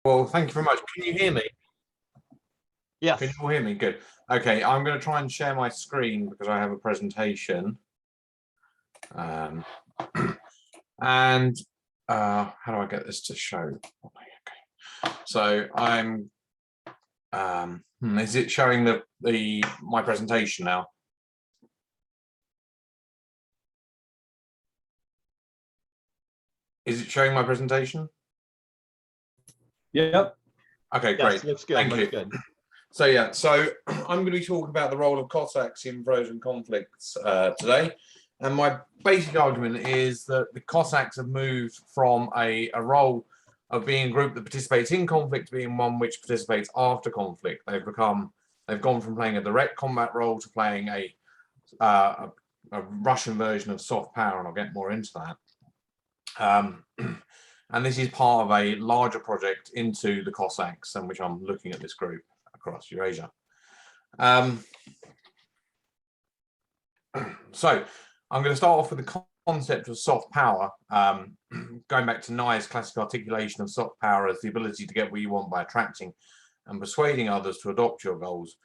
Well, thank you very much. Can you hear me? Yes. Can you all hear me? Good. Okay, I'm going to try and share my screen because I have a presentation. And how do I get this to show? Okay. So I'm. Is it showing my presentation now? Is it showing my presentation? Yep. Okay, Yes, great. looks good. Thank you. Good. So yeah, so I'm going to be talking about the role of Cossacks in frozen conflicts today. And my basic argument is that the Cossacks have moved from a role of being a group that participates in conflict to being one which participates after conflict. They've gone from playing a direct combat role to playing a Russian version of soft power, and I'll get more into that. And this is part of a larger project into the Cossacks, and which I'm looking at this group across Eurasia. So I'm going to start off with the concept of soft power, going back to Nye's classic articulation of soft power as the ability to get what you want by attracting and persuading others to adopt your goals.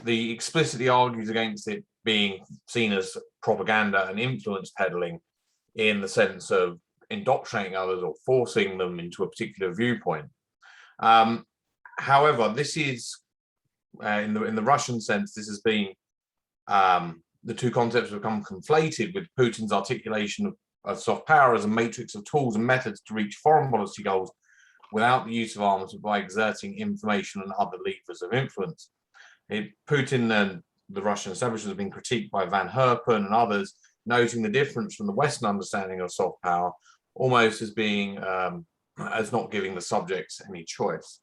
He explicitly argues against it being seen as propaganda and influence peddling in the sense of indoctrinating others or forcing them into a particular viewpoint. However, this is in the Russian sense, this has been the two concepts have become conflated with Putin's articulation of soft power as a matrix of tools and methods to reach foreign policy goals without the use of arms, but by exerting information and other levers of influence. Putin and the Russian establishment have been critiqued by Van Herpen and others, noting the difference from the Western understanding of soft power, almost as being as not giving the subjects any choice.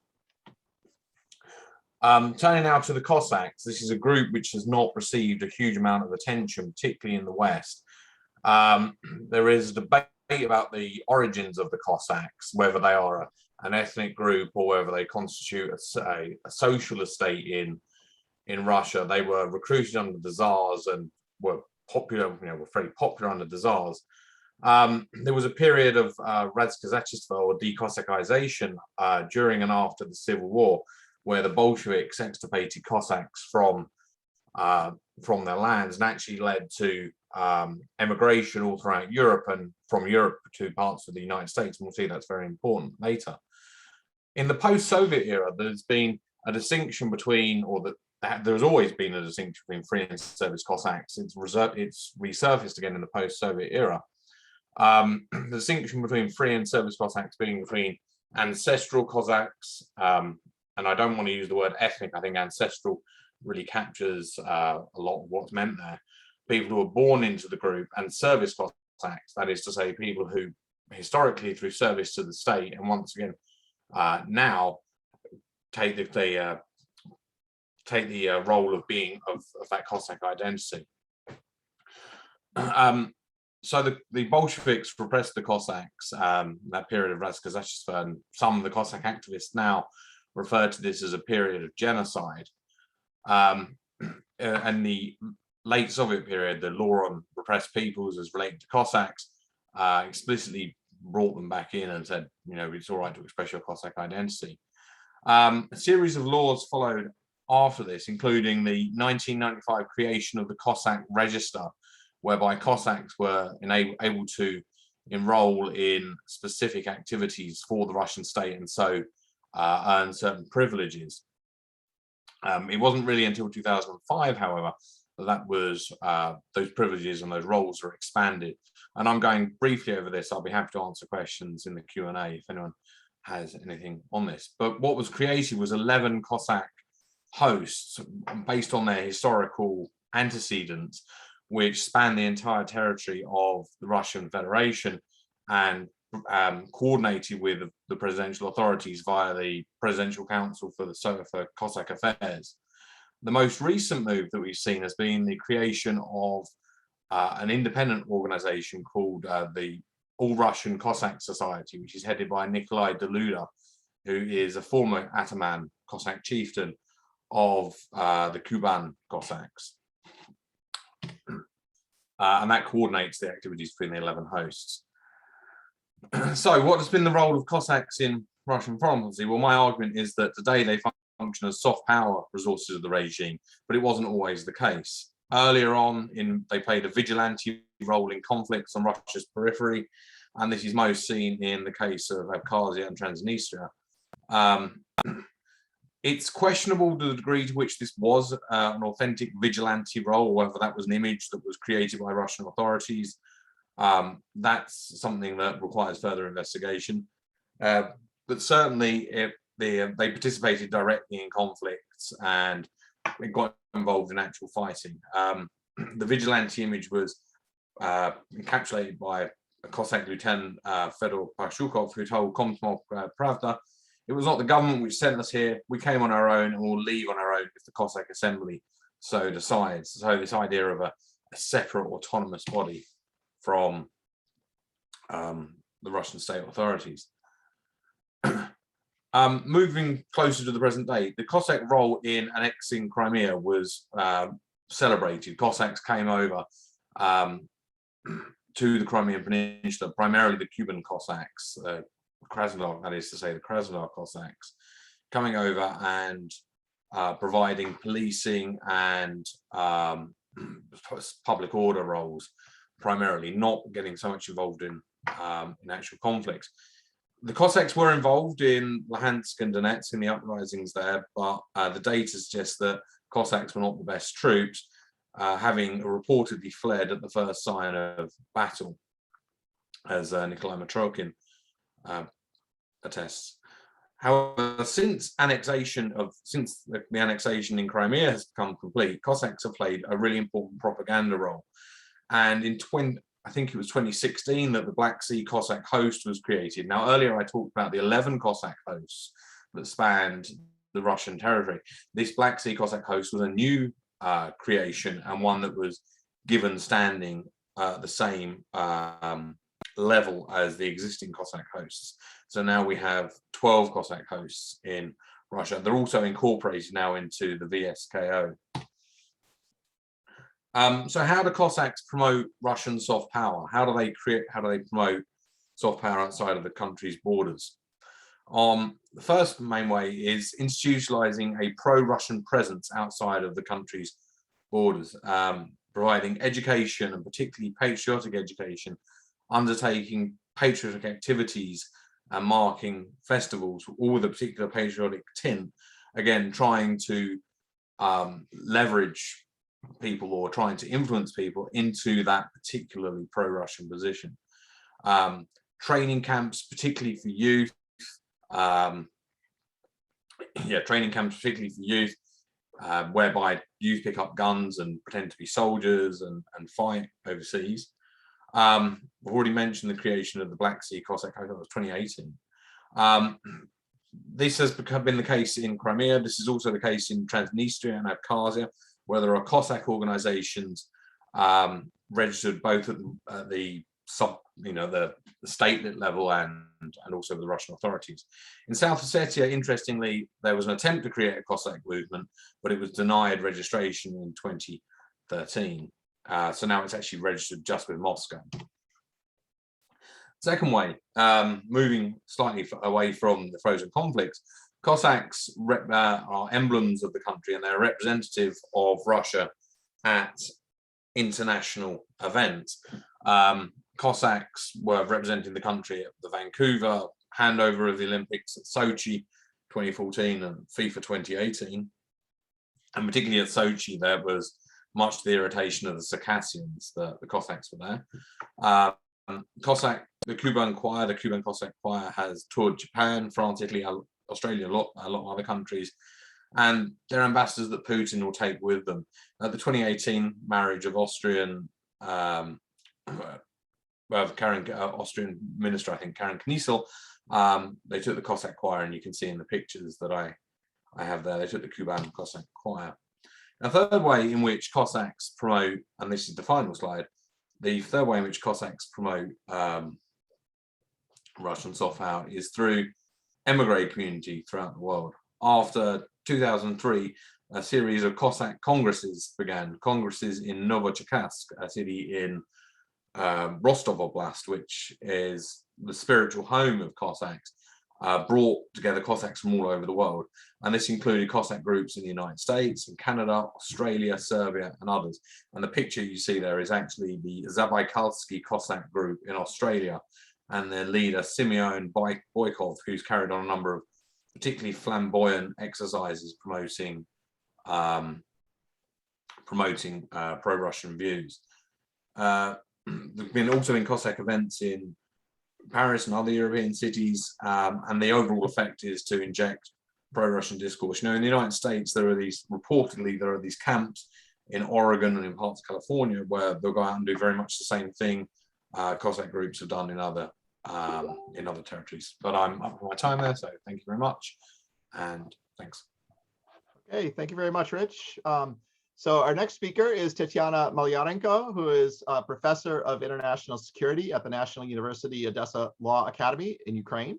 Turning now to the Cossacks, this is a group which has not received a huge amount of attention, particularly in the West. There is a debate about the origins of the Cossacks, whether they are an ethnic group or whether they constitute a socialist state in Russia. They were recruited under the Tsars and were popular, were very popular under the Tsars. There was a period of Razkazachество or decossacization during and after the Civil War, where the Bolsheviks extirpated Cossacks from their lands and actually led to emigration all throughout Europe and from Europe to parts of the United States. And we'll see that's very important later. In the post-Soviet era, there's been a distinction between, there's always been a distinction between free and service Cossacks. It's resurfaced again in the post-Soviet era. The distinction between free and service Cossacks being between ancestral Cossacks, and I don't want to use the word ethnic. I think ancestral really captures a lot of what's meant there. People who were born into the group, and service Cossacks, that is to say, people who historically through service to the state, and once again now take the role of being of that Cossack identity. So the Bolsheviks repressed the Cossacks that period of Razkazachество, and some of the Cossack activists now refer to this as a period of genocide. And the late Soviet period, the law on repressed peoples as related to Cossacks explicitly brought them back in and said, it's all right to express your Cossack identity. A series of laws followed after this, including the 1995 creation of the Cossack Register, whereby Cossacks were able to enroll in specific activities for the Russian state and so earn certain privileges. It wasn't really until 2005, however, that was those privileges and those roles were expanded. And I'm going briefly over this. I'll be happy to answer questions in the Q&A if anyone has anything on this. But what was created was 11 Cossack hosts based on their historical antecedents, which span the entire territory of the Russian Federation and coordinated with the presidential authorities via the Presidential Council for Cossack Affairs. The most recent move that we've seen has been the creation of an independent organization called the All-Russian Cossack Society, which is headed by Nikolai Deluda, who is a former Ataman Cossack chieftain of the Kuban Cossacks. And that coordinates the activities between the 11 hosts. So what has been the role of Cossacks in Russian foreign policy? Well, my argument is that today they function as soft power resources of the regime, but it wasn't always the case. Earlier on, they played a vigilante role in conflicts on Russia's periphery, and this is most seen in the case of Abkhazia and Transnistria. It's questionable the degree to which this was an authentic vigilante role, whether that was an image that was created by Russian authorities. That's something that requires further investigation. But certainly, they participated directly in conflicts and it got involved in actual fighting. The vigilante image was encapsulated by a Cossack lieutenant, Fedor Pashukov, who told Komsomol Pravda, "It was not the government which sent us here. We came on our own and we'll leave on our own if the Cossack assembly so decides." So this idea of a separate autonomous body from the Russian state authorities. Moving closer to the present day, the Cossack role in annexing Crimea was celebrated. Cossacks came over to the Crimean Peninsula, primarily the Cuban Cossacks, Krasnodar, that is to say the Krasnodar Cossacks, coming over and providing policing and public order roles, primarily, not getting so much involved in actual conflicts. The Cossacks were involved in Luhansk and Donetsk in the uprisings there, but the data suggests that Cossacks were not the best troops, having reportedly fled at the first sign of battle, as Nikolai Matrokin attests. However, since the annexation in Crimea has become complete, Cossacks have played a really important propaganda role. And in I think it was 2016 that the Black Sea Cossack Host was created. Now, earlier I talked about the 11 Cossack hosts that spanned the Russian territory. This Black Sea Cossack Host was a new creation and one that was given standing the same level as the existing Cossack hosts. So now we have 12 Cossack hosts in Russia. They're also incorporated now into the VSKO. So how do Cossacks promote Russian soft power? How do they promote soft power outside of the country's borders? The first main way is institutionalizing a pro-Russian presence outside of the country's borders, providing education and particularly patriotic education, undertaking patriotic activities and marking festivals, all with a particular patriotic tint, again, trying to leverage people or trying to influence people into that particularly pro-Russian position. Training camps, particularly for youth, whereby youth pick up guns and pretend to be soldiers and fight overseas. I've already mentioned the creation of the Black Sea Cossack Host. That was 2018. This has been the case in Crimea. This is also the case in Transnistria and Abkhazia, where there are Cossack organizations registered both at the state level and also the Russian authorities. In South Ossetia, interestingly, there was an attempt to create a Cossack movement, but it was denied registration in 2013. So now it's actually registered just with Moscow. Second way, moving slightly away from the frozen conflicts, Cossacks are emblems of the country and they're representative of Russia at international events. Cossacks were representing the country at the Vancouver handover of the Olympics, at Sochi 2014 and FIFA 2018. And particularly at Sochi, there was much to the irritation of the Circassians, the Cossacks were there. The Cuban Cossack Choir has toured Japan, France, Italy, Australia, a lot of other countries, and they're ambassadors that Putin will take with them. The 2018 marriage of Austrian minister, I think, Karen Kniesel, they took the Cossack Choir, and you can see in the pictures that I have there, they took the Cuban Cossack Choir. A third way in which Cossacks promote, and this is the final slide, the third way in which Cossacks promote Russian soft power is through emigre community throughout the world. After 2003, a series of Cossack congresses began. Congresses in Novocherkassk, a city in Rostov Oblast, which is the spiritual home of Cossacks, brought together Cossacks from all over the world. And this included Cossack groups in the United States, in Canada, Australia, Serbia, and others. And the picture you see there is actually the Zabaikalsky Cossack group in Australia, and their leader, Simeon Boykov, who's carried on a number of particularly flamboyant exercises promoting pro-Russian views. There've been also in Cossack events in Paris and other European cities, and the overall effect is to inject pro-Russian discourse. You know, in the United States, reportedly there are these camps in Oregon and in parts of California where they'll go out and do very much the same thing Cossack groups have done in other territories. But I'm up for my time there, so thank you very much, and thanks. Okay, thank you very much, Rich. So our next speaker is Tatiana Malyarenko, who is a professor of international security at the National University Odessa Law Academy in Ukraine.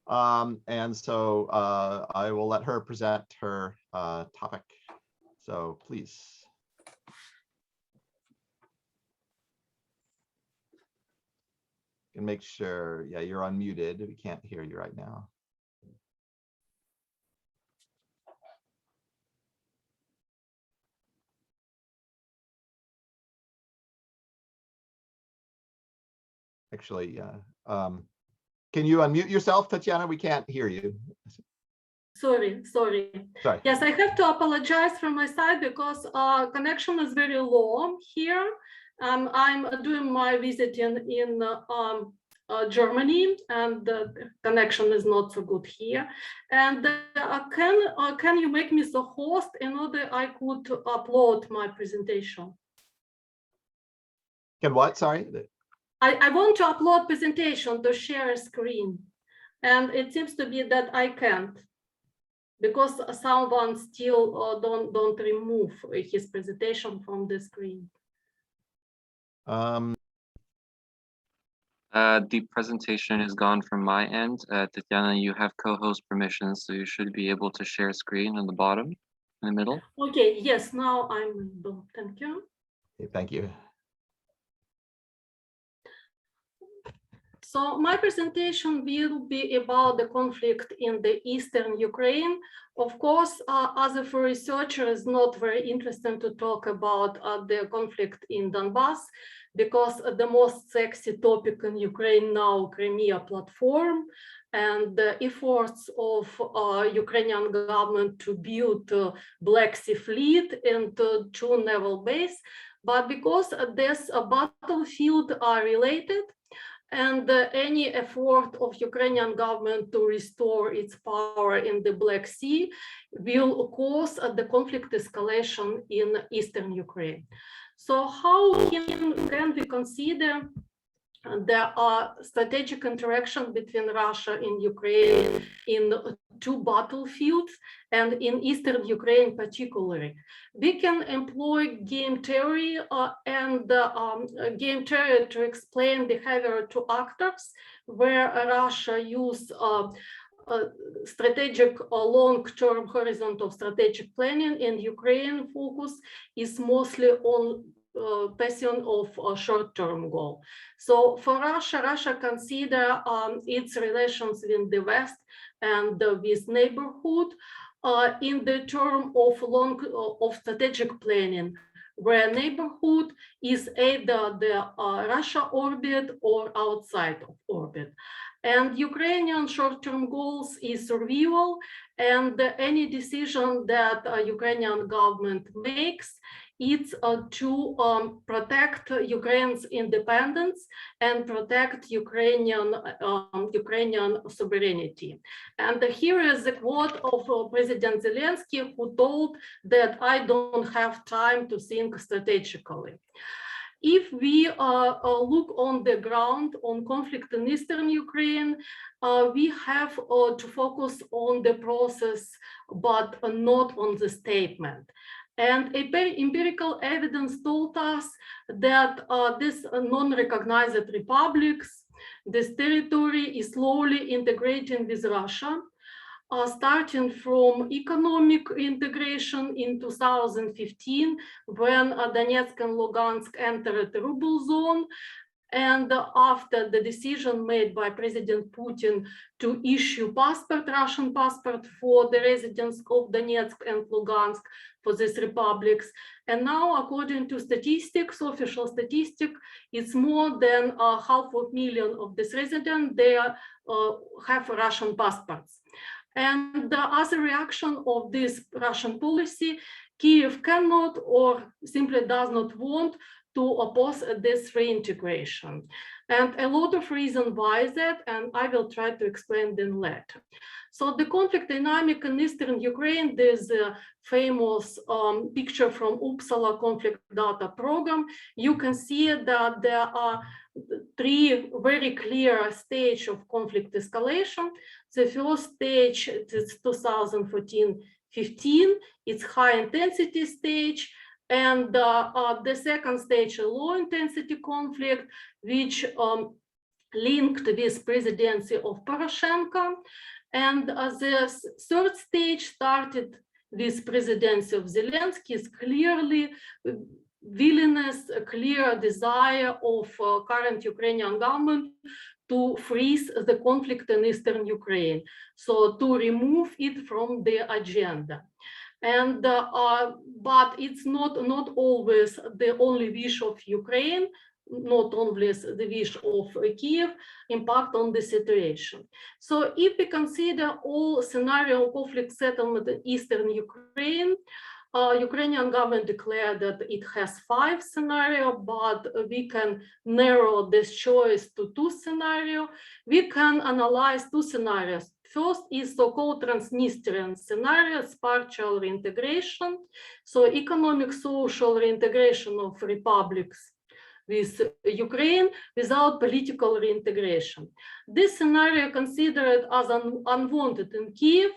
And so I will let her present her topic. So please. And make sure, yeah, you're unmuted. We can't hear you right now. Actually, can you unmute yourself, Tatiana? We can't hear you. Sorry. Yes, I have to apologize from my side because connection is very low here. I'm doing my visit in Germany, and the connection is not so good here. And can you make me the host in order I could upload my presentation? Can what? Sorry. I want to upload presentation to share a screen, and it seems to be that I can't because someone still don't remove his presentation from the screen. The presentation is gone from my end. Tatiana, you have co-host permissions, so you should be able to share screen on the bottom, in the middle. Okay, yes, now I'm able. Thank you. Okay, thank you. So my presentation will be about the conflict in the eastern Ukraine. Of course, as a researcher, it's not very interesting to talk about the conflict in Donbass, because the most sexy topic in Ukraine now, Crimea platform, and the efforts of Ukrainian government to build Black Sea fleet and two naval base. But because this battlefield are related, and any effort of Ukrainian government to restore its power in the Black Sea will cause the conflict escalation in eastern Ukraine. So how can we consider the strategic interaction between Russia and Ukraine in two battlefields, and in eastern Ukraine particularly? We can employ game theory to explain behavior to actors, where Russia use strategic long-term horizon of strategic planning, and Ukraine focus is mostly on passion of a short-term goal. So for Russia consider its relations with the West and with neighborhood in the term of strategic planning, where neighborhood is either the Russia orbit or outside of orbit. And Ukrainian short-term goals is survival, and any decision that Ukrainian government makes, it's to protect Ukraine's independence and protect Ukrainian sovereignty. And here is a quote of President Zelensky, who told that I don't have time to think strategically. If we look on the ground on conflict in eastern Ukraine, we have to focus on the process, but not on the statement. And empirical evidence told us that these non-recognized republics, this territory is slowly integrating with Russia, starting from economic integration in 2015, when Donetsk and Lugansk entered the ruble zone, And after the decision made by President Putin to issue Russian passport for the residents of Donetsk and Lugansk for these republics. And now, according to statistics, official statistics, it's more than 500,000 of these residents, they have Russian passports. And as a reaction of this Russian policy, Kyiv cannot or simply does not want to oppose this reintegration. And a lot of reasons why that, and I will try to explain them later. So the conflict dynamic in Eastern Ukraine, there's a famous picture from Uppsala conflict data program. You can see that there are three very clear stages of conflict escalation. The first stage is 2014-15, it's high intensity stage. And the second stage, a low intensity conflict, which linked with presidency of Poroshenko. And the third stage started with presidency of Zelensky's clearly willingness, a clear desire of current Ukrainian government to freeze the conflict in Eastern Ukraine. So to remove it from the agenda. And but it's not always the only wish of Ukraine, not only the wish of Kyiv, impact on the situation. So if we consider all scenario conflict settlement in Eastern Ukraine, Ukrainian government declared that it has 5 scenarios, but we can narrow this choice to 2 scenarios. We can analyze 2 scenarios. First is so-called Transnistrian scenario, partial reintegration. So economic, social reintegration of republics with Ukraine without political reintegration. This scenario considered as unwanted in Kyiv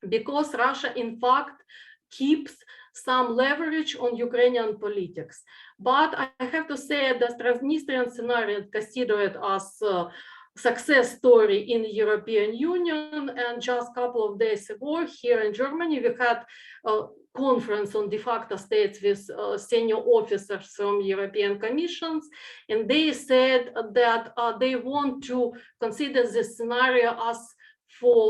because Russia, in fact, keeps some leverage on Ukrainian politics. But I have to say that Transnistrian scenario is considered as success story in the European Union, and just a couple of days ago here in Germany we had a conference on de facto states with senior officers from European Commissions, and they said that they want to consider this scenario as for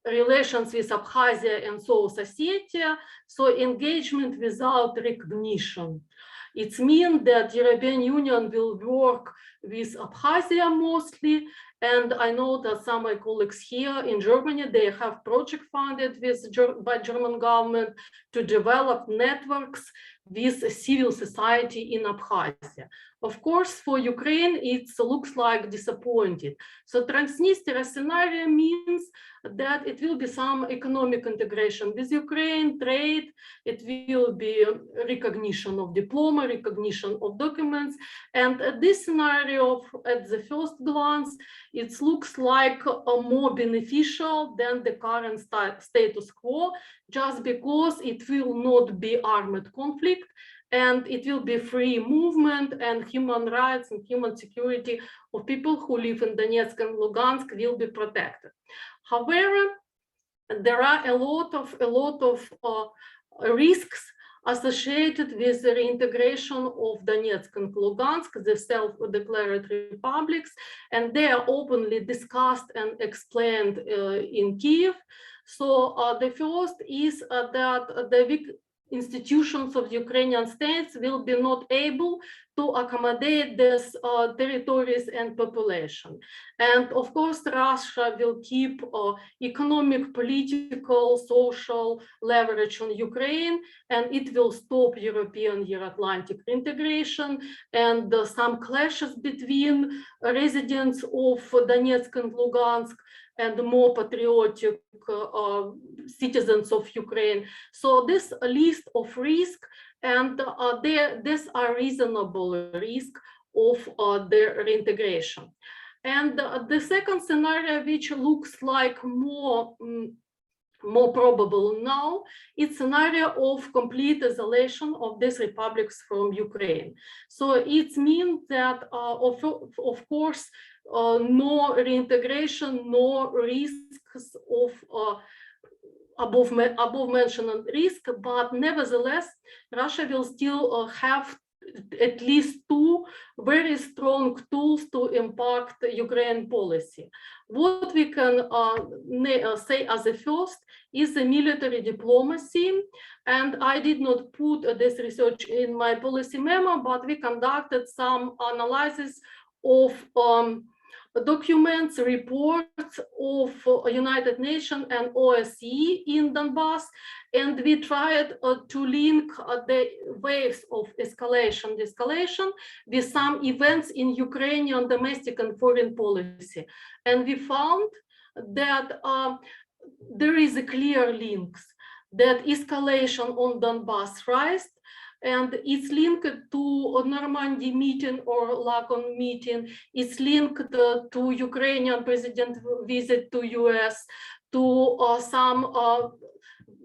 relations with Abkhazia and South Ossetia, so engagement without recognition. It means that European Union will work with Abkhazia mostly, and I know that some of my colleagues here in Germany, they have project funded by German government to develop networks with civil society in Abkhazia. Of course, for Ukraine, it looks like disappointed. So Transnistria scenario means that it will be some economic integration with Ukraine, trade, it will be recognition of diploma, recognition of documents. And this scenario, at the first glance, it looks like more beneficial than the current status quo, just because it will not be armed conflict, and it will be free movement, and human rights and human security of people who live in Donetsk and Lugansk will be protected. However, there are a lot of risks associated with the reintegration of Donetsk and Lugansk, the self-declared republics, and they are openly discussed and explained in Kyiv. So the first is that the weak institutions of the Ukrainian states will be not able to accommodate these territories and population. And of course, Russia will keep economic, political, social leverage on Ukraine, and it will stop European Euro-Atlantic integration, and some clashes between residents of Donetsk and Lugansk and more patriotic citizens of Ukraine. So this list of risks, and these are reasonable risks of the reintegration. And the second scenario, which looks like more probable now, it's scenario of complete isolation of these republics from Ukraine. So it means that, of course, no reintegration, no risks of above mentioned risk, but nevertheless, Russia will still have at least two very strong tools to impact Ukraine policy. What we can say as a first is the military diplomacy, and I did not put this research in my policy memo, but we conducted some analysis of documents, reports of United Nations and OSCE in Donbass, and we tried to link the waves of escalation, de-escalation with some events in Ukrainian domestic and foreign policy. And we found that there is a clear links, that escalation on Donbass rise, and it's linked to a Normandy meeting or Lagon meeting. It's linked to Ukrainian president visit to US, to some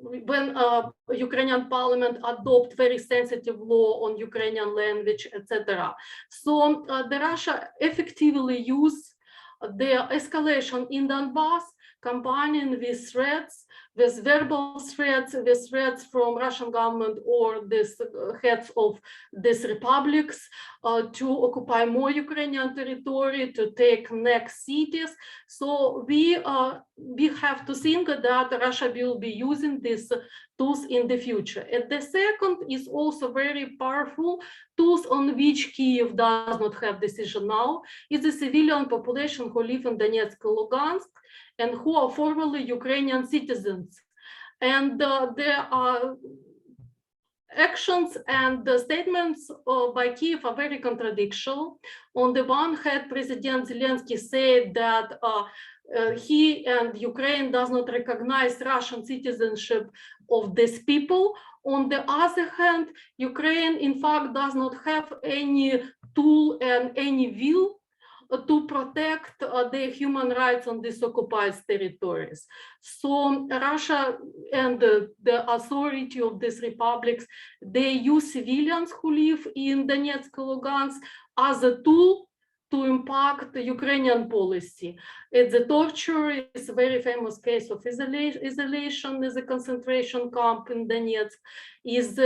when Ukrainian parliament adopt very sensitive law on Ukrainian language, etc. So the Russia effectively use the escalation in Donbass, combining with threats, with verbal threats, with threats from Russian government or this heads of these republics to occupy more Ukrainian territory, to take next cities. So we have to think that Russia will be using these tools in the future. And the second is also very powerful tools on which Kyiv does not have decision now, is the civilian population who live in Donetsk and Lugansk and who are formerly Ukrainian citizens. And there are actions and the statements by Kyiv are very contradictory. On the one hand, President Zelensky said that he and Ukraine does not recognize Russian citizenship of these people. On the other hand, Ukraine, in fact, does not have any tool and any will to protect the human rights on these occupied territories. So Russia and the authority of these republics, they use civilians who live in Donetsk and Lugansk as a tool to impact the Ukrainian policy. It's the torture is a very famous case of isolation is a concentration camp in Donetsk, is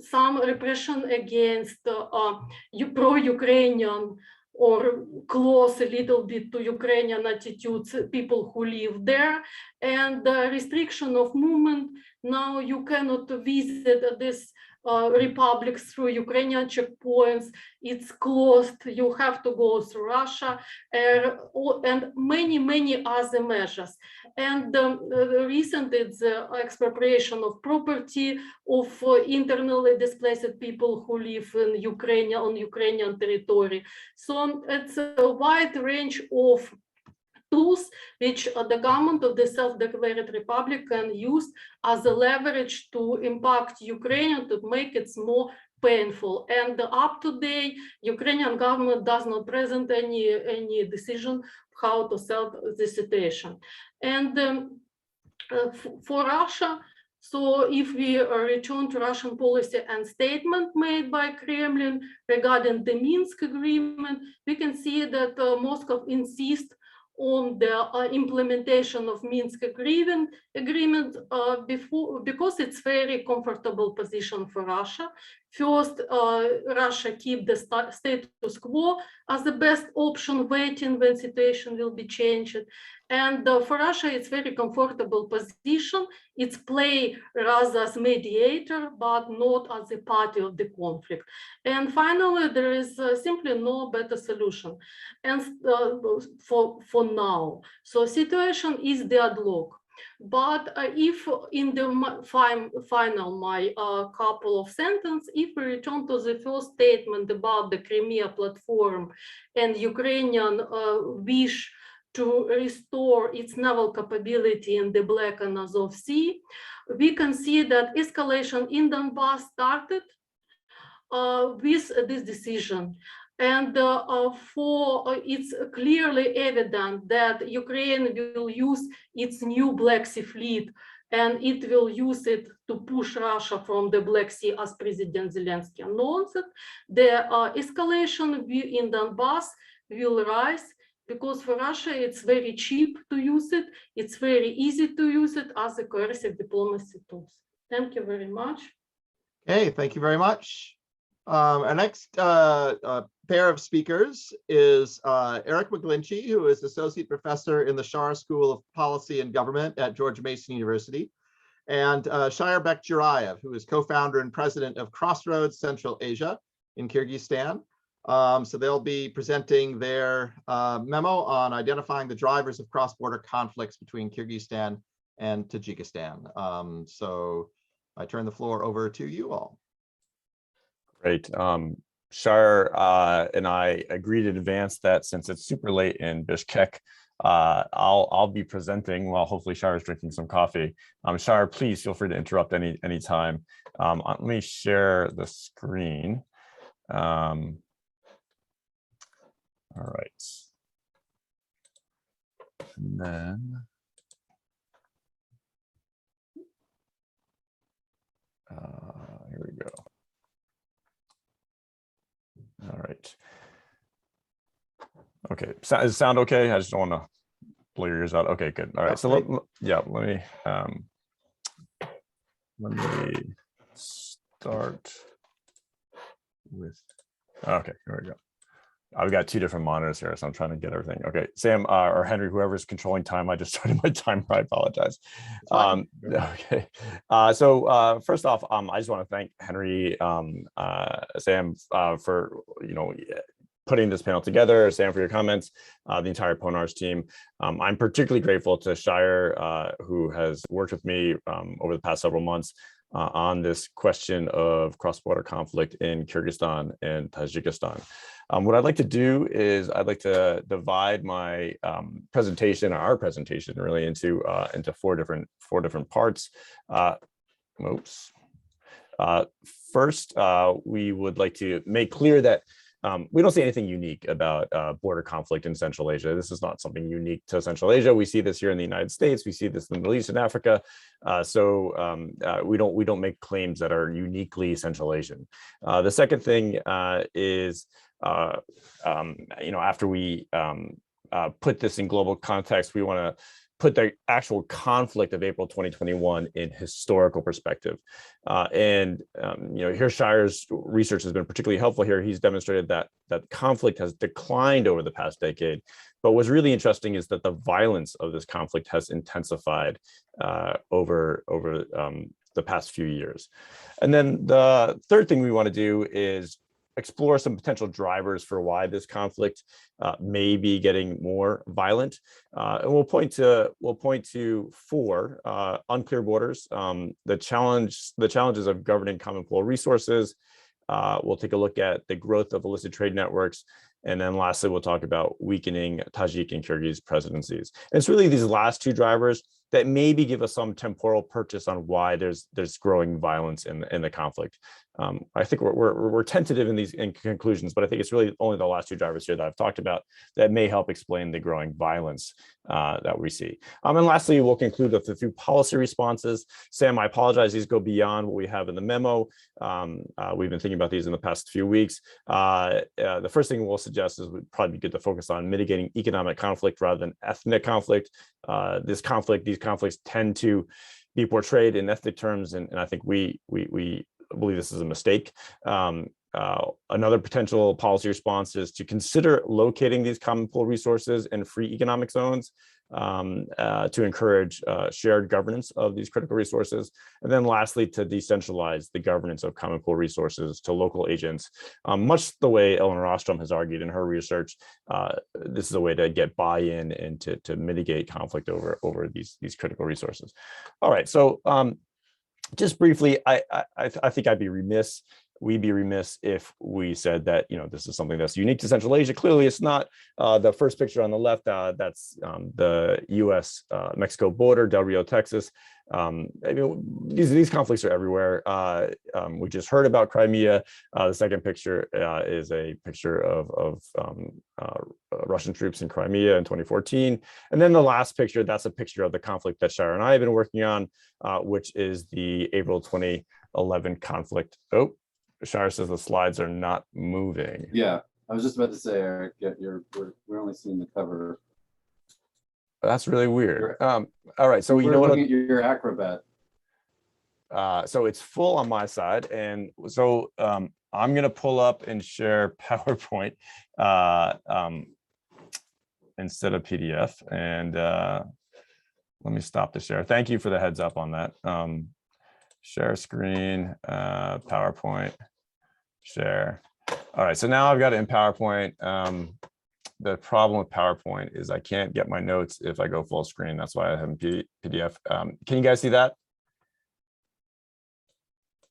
some repression against pro-Ukrainian or close a little bit to Ukrainian attitudes, people who live there, and the restriction of movement. Now you cannot visit this republics through Ukrainian checkpoints. It's closed. You have to go through Russia, and many other measures. And recent it's expropriation of property of internally displaced people who live in Ukraine on Ukrainian territory. So it's a wide range of tools which the government of the self-declared republic can use as a leverage to impact Ukraine, to make it more painful. And up to date, Ukrainian government does not present any decision how to solve the situation. And for Russia, so if we return to Russian policy and statement made by Kremlin regarding the Minsk agreement, we can see that Moscow insists on the implementation of Minsk agreement because it's very comfortable position for Russia. First, Russia keep the status quo as the best option, waiting when situation will be changed. And for Russia, it's very comfortable position. It's play rather as mediator, but not as a party of the conflict. And finally, there is simply no better solution. And for now, so situation is deadlock. But if in the final, my couple of sentences, if we return to the first statement about the Crimea platform and Ukrainian wish to restore its naval capability in the Black and Azov Sea, we can see that escalation in Donbass started with this decision. And it's clearly evident that Ukraine will use its new Black Sea fleet, and it will use it to push Russia from the Black Sea, as President Zelensky announced. The escalation in Donbass will rise because for Russia it's very cheap to use it. It's very easy to use it as a coercive diplomacy tool. Thank you very much. Hey, thank you very much. Our next pair of speakers is Eric McGlinchey, who is Associate Professor in the Shar School of Policy and Government at George Mason University, and Shairbek Jurayev, who is co-founder and president of Crossroads Central Asia in Kyrgyzstan. So they'll be presenting their memo on identifying the drivers of cross-border conflicts between Kyrgyzstan and Tajikistan. So I turn the floor over to you all. Great. Shar and I agreed in advance that since it's super late in Bishkek, I'll be presenting while hopefully Shar is drinking some coffee. Shar, please feel free to interrupt any time. Let me share the screen. All right. And then here we go. All right. Okay, does it sound okay? I just don't want to blow your ears out. Okay, good. All right. So let me start with. Okay, here we go. I've got two different monitors here, so I'm trying to get everything. Okay, Sam or Henry, whoever's controlling time, I just started my timer. I apologize. Okay, so first off, I just want to thank Henry, Sam, for putting this panel together. Sam, for your comments, the entire Ponars team. I'm particularly grateful to Shire, who has worked with me over the past several months on this question of cross-border conflict in Kyrgyzstan and Tajikistan. What I'd like to do is I'd like to divide my presentation, our presentation, really into four different parts. First, we would like to make clear that we don't see anything unique about border conflict in Central Asia. This is not something unique to Central Asia. We see this here in the United States. We see this in the Middle East and Africa. We don't make claims that are uniquely Central Asian. The second thing is, after we put this in global context, we want to put the actual conflict of April 2021 in historical perspective. Here Shire's research has been particularly helpful here. He's demonstrated that conflict has declined over the past decade. But what's really interesting is that the violence of this conflict has intensified over the past few years. And then the third thing we want to do is explore some potential drivers for why this conflict may be getting more violent, and we'll point to four: unclear borders, the challenges of governing common pool resources. We'll take a look at the growth of illicit trade networks, and then lastly, we'll talk about weakening Tajik and Kyrgyz presidencies. And it's really these last two drivers that maybe give us some temporal purchase on why there's growing violence in the conflict. I think we're tentative in these conclusions, but I think it's really only the last two drivers here that I've talked about that may help explain the growing violence that we see. And lastly, we'll conclude with a few policy responses. Sam, I apologize, these go beyond what we have in the memo. We've been thinking about these in the past few weeks. The first thing we'll suggest is it would probably be good to focus on mitigating economic conflict rather than ethnic conflict. These conflicts tend to be portrayed in ethnic terms, and I think we believe this is a mistake. Another potential policy response is to consider locating these common pool resources in free economic zones to encourage shared governance of these critical resources. And then lastly, to decentralize the governance of common pool resources to local agents, much the way Eleanor Ostrom has argued in her research. This is a way to get buy-in and to mitigate conflict over these critical resources. All right, so just briefly, I think we'd be remiss if we said that this is something that's unique to Central Asia. Clearly, it's not. The first picture on the left, that's the U.S.-Mexico border, Del Rio, Texas. These conflicts are everywhere. We just heard about Crimea. The second picture is a picture of Russian troops in Crimea in 2014. And then the last picture, that's a picture of the conflict that Shire and I have been working on, which is the April 2011 conflict. Oh, Shire says the slides are not moving. Yeah, I was just about to say, Eric, we're only seeing the cover. That's really weird. All right, so we're looking at your Acrobat. so it's full on my side, and so I'm going to pull up and share PowerPoint instead of PDF. And let me stop the share. Thank you for the heads up on that. Share screen, PowerPoint, share. All right, so now I've got it in PowerPoint. The problem with PowerPoint is I can't get my notes if I go full screen. That's why I have PDF. Can you guys see that?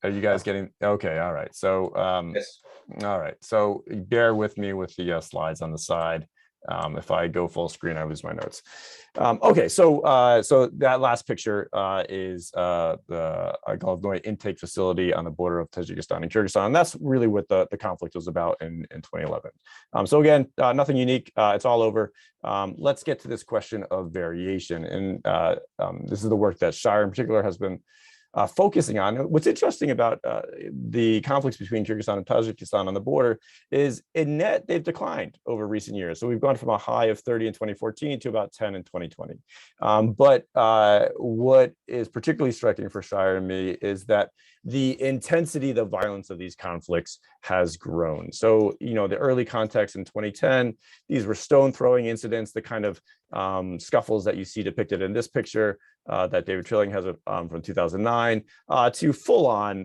Are you guys getting, okay, all right. So, Yes. all right. So bear with me with the slides on the side. If I go full screen, I lose my notes. Okay, so so that last picture is the Golovnoye intake facility on the border of Tajikistan and Kyrgyzstan. And that's really what the conflict was about in 2011. So again, nothing unique. It's all over. Let's get to this question of variation. And this is the work that Shire in particular has been focusing on. What's interesting about the conflicts between Kyrgyzstan and Tajikistan on the border is in net, they've declined over recent years. So we've gone from a high of 30 in 2014 to about 10 in 2020. But what is particularly striking for Shire and me is that the intensity, the violence of these conflicts has grown. So, you know, the early context in 2010, these were stone throwing incidents, the kind of scuffles that you see depicted in this picture that David Trilling has from 2009 to full-on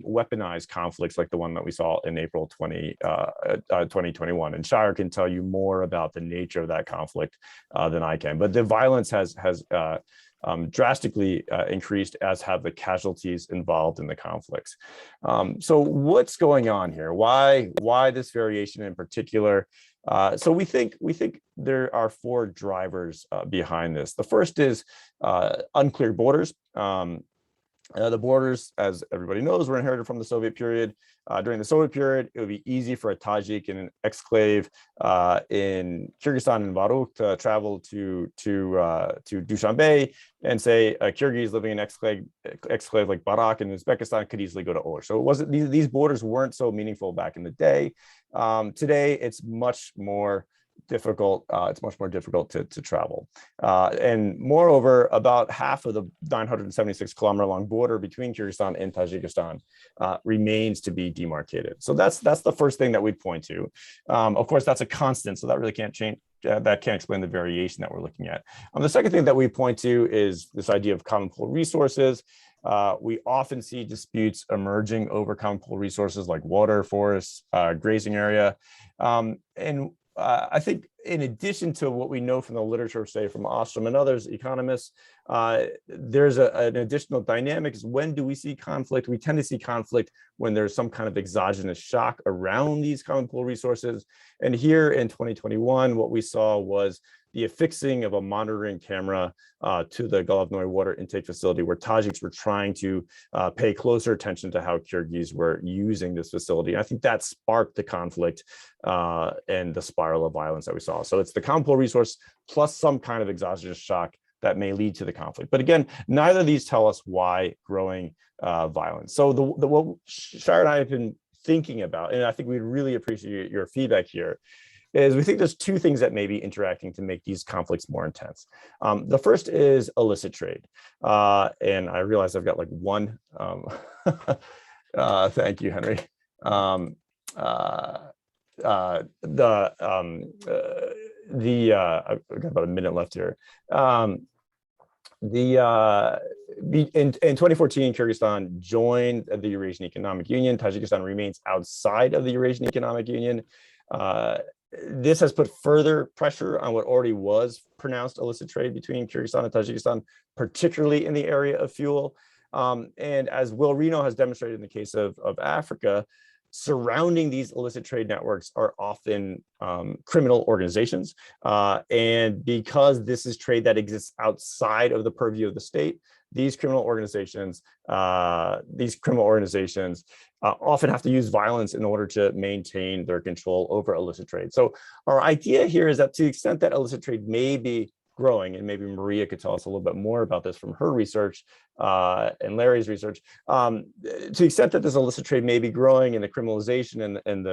weaponized conflicts like the one that we saw in April 2021. And Shire can tell you more about the nature of that conflict than I can. But the violence has drastically increased, as have the casualties involved in the conflicts. So what's going on here? Why this variation in particular? So we think there are four drivers behind this. The first is unclear borders. The borders, as everybody knows, were inherited from the Soviet period. During the Soviet period, it would be easy for a Tajik in an exclave in Kyrgyzstan and Varuk to travel to Dushanbe, and say a Kyrgyz living in an exclave like Barak in Uzbekistan could easily go to Or. So it wasn't, these borders weren't so meaningful back in the day. Today, it's much more difficult. It's much more difficult to travel. And moreover, about half of the 976-kilometer long border between Kyrgyzstan and Tajikistan remains to be demarcated. So that's the first thing that we'd point to. Of course, that's a constant, so that really can't change. That can't explain the variation that we're looking at. The second thing that we point to is this idea of common pool resources. We often see disputes emerging over common pool resources like water, forests, grazing area. I think in addition to what we know from the literature, say from Ostrom and others, economists, there's an additional dynamic. Is when do we see conflict? We tend to see conflict when there's some kind of exogenous shock around these common pool resources. And here in 2021, what we saw was the affixing of a monitoring camera to the Golovnoye water intake facility, where Tajiks were trying to pay closer attention to how Kyrgyz were using this facility. And I think that sparked the conflict and the spiral of violence that we saw. So it's the common pool resource plus some kind of exogenous shock that may lead to the conflict. But again, neither of these tell us why growing violence. So what Shire and I have been thinking about, and I think we'd really appreciate your feedback here, is we think there's two things that may be interacting to make these conflicts more intense. The first is illicit trade. And I realize I've got like one. Thank you, Henry. I've got about a minute left here. In 2014, Kyrgyzstan joined the Eurasian Economic Union. Tajikistan remains outside of the Eurasian Economic Union. This has put further pressure on what already was pronounced illicit trade between Kyrgyzstan and Tajikistan, particularly in the area of fuel. And as Will Reno has demonstrated in the case of Africa, surrounding these illicit trade networks are often criminal organizations. And because this is trade that exists outside of the purview of the state, these criminal organizations often have to use violence in order to maintain their control over illicit trade. So our idea here is that to the extent that illicit trade may be growing, and maybe Maria could tell us a little bit more about this from her research and Larry's research, to the extent that this illicit trade may be growing and the criminalization and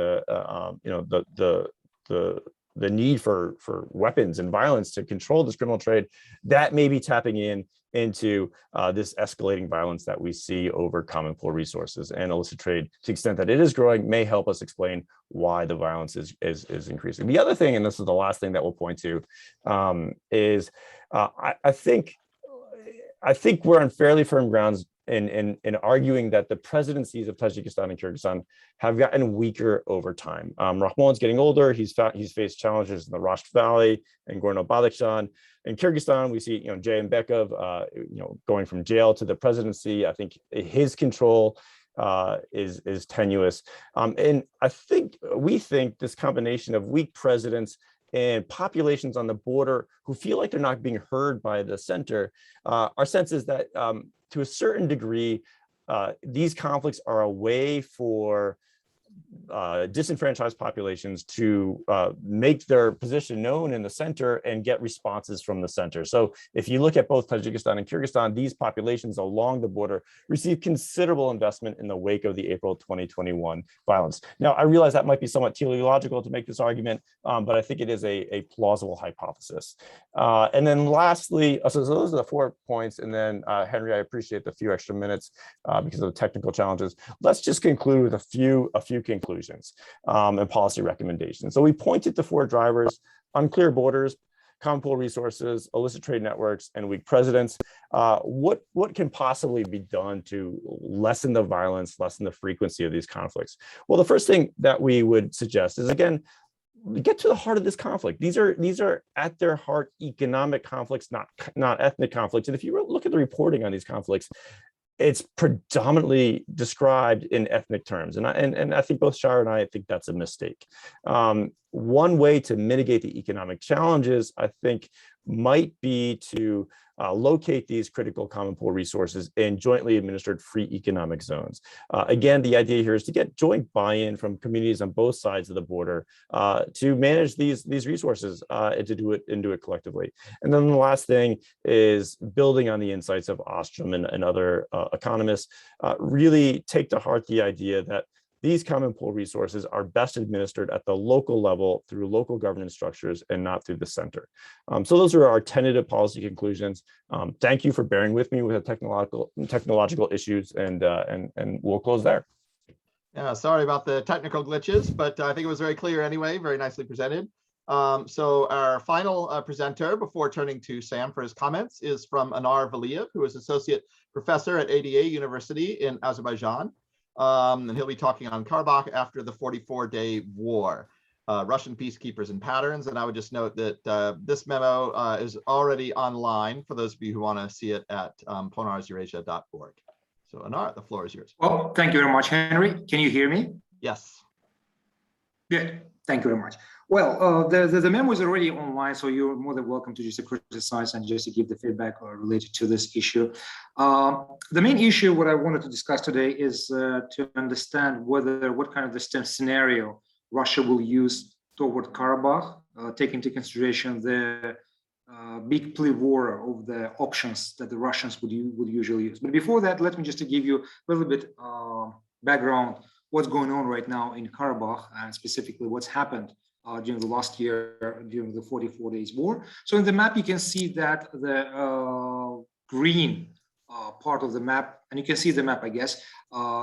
the need for weapons and violence to control this criminal trade, that may be tapping into this escalating violence that we see over common pool resources. And illicit trade, to the extent that it is growing, may help us explain why the violence is increasing. The other thing, and this is the last thing that we'll point to, is I think we're on fairly firm grounds in arguing that the presidencies of Tajikistan and Kyrgyzstan have gotten weaker over time. Rahmon's getting older. He's faced challenges in the Rasht Valley and Gorno-Badakhshan. In Kyrgyzstan, we see Jaymbekov going from jail to the presidency. I think his control is tenuous, and we think this combination of weak presidents and populations on the border who feel like they're not being heard by the center. Our sense is that to a certain degree, these conflicts are a way for disenfranchised populations to make their position known in the center and get responses from the center. So if you look at both Tajikistan and Kyrgyzstan, these populations along the border receive considerable investment in the wake of the April 2021 violence. Now, I realize that might be somewhat teleological to make this argument, but I think it is a plausible hypothesis. And then lastly, so those are the 4 points. And then Henry, I appreciate the few extra minutes because of the technical challenges. Let's just conclude with a few conclusions and policy recommendations. So we pointed to 4 drivers: unclear borders, common pool resources, illicit trade networks, and weak presidents. What can possibly be done to lessen the violence, lessen the frequency of these conflicts? Well, the first thing that we would suggest is, again, get to the heart of this conflict. These are at their heart economic conflicts, not ethnic conflicts. And if you look at the reporting on these conflicts, it's predominantly described in ethnic terms. And I think both Shahar and I think that's a mistake. One way to mitigate the economic challenges, I think, might be to locate these critical common pool resources in jointly administered free economic zones. Again, the idea here is to get joint buy-in from communities on both sides of the border to manage these resources and to do it collectively. And then the last thing is building on the insights of Ostrom and other economists, really take to heart the idea that these common pool resources are best administered at the local level through local governance structures and not through the center. So those are our tentative policy conclusions. Thank you for bearing with me with the technological issues, and we'll close there. Yeah, sorry about the technical glitches, but I think it was very clear anyway, very nicely presented. So our final presenter before turning to Sam for his comments is from Anar Valiyev, who is Associate Professor at ADA University in Azerbaijan. And he'll be talking on Karabakh after the 44-day war, Russian peacekeepers and patterns. And I would just note that this memo is already online for those of you who want to see it at ponarzurasia.org. So Anar, the floor is yours. Well, thank you very much, Henry. Can you hear me? Yes. Good. Thank you very much. Well, the memo is already online, so you're more than welcome to just criticize and just to give the feedback related to this issue. The main issue, what I wanted to discuss today, is to understand what kind of the scenario Russia will use toward Karabakh, take into consideration the big plethora of the options that the Russians would usually use. But before that, let me just to give you a little bit background what's going on right now in Karabakh, and specifically what's happened during the last year, during the 44 days war. So in the map, you can see that the green part of the map, and you can see the map, I guess,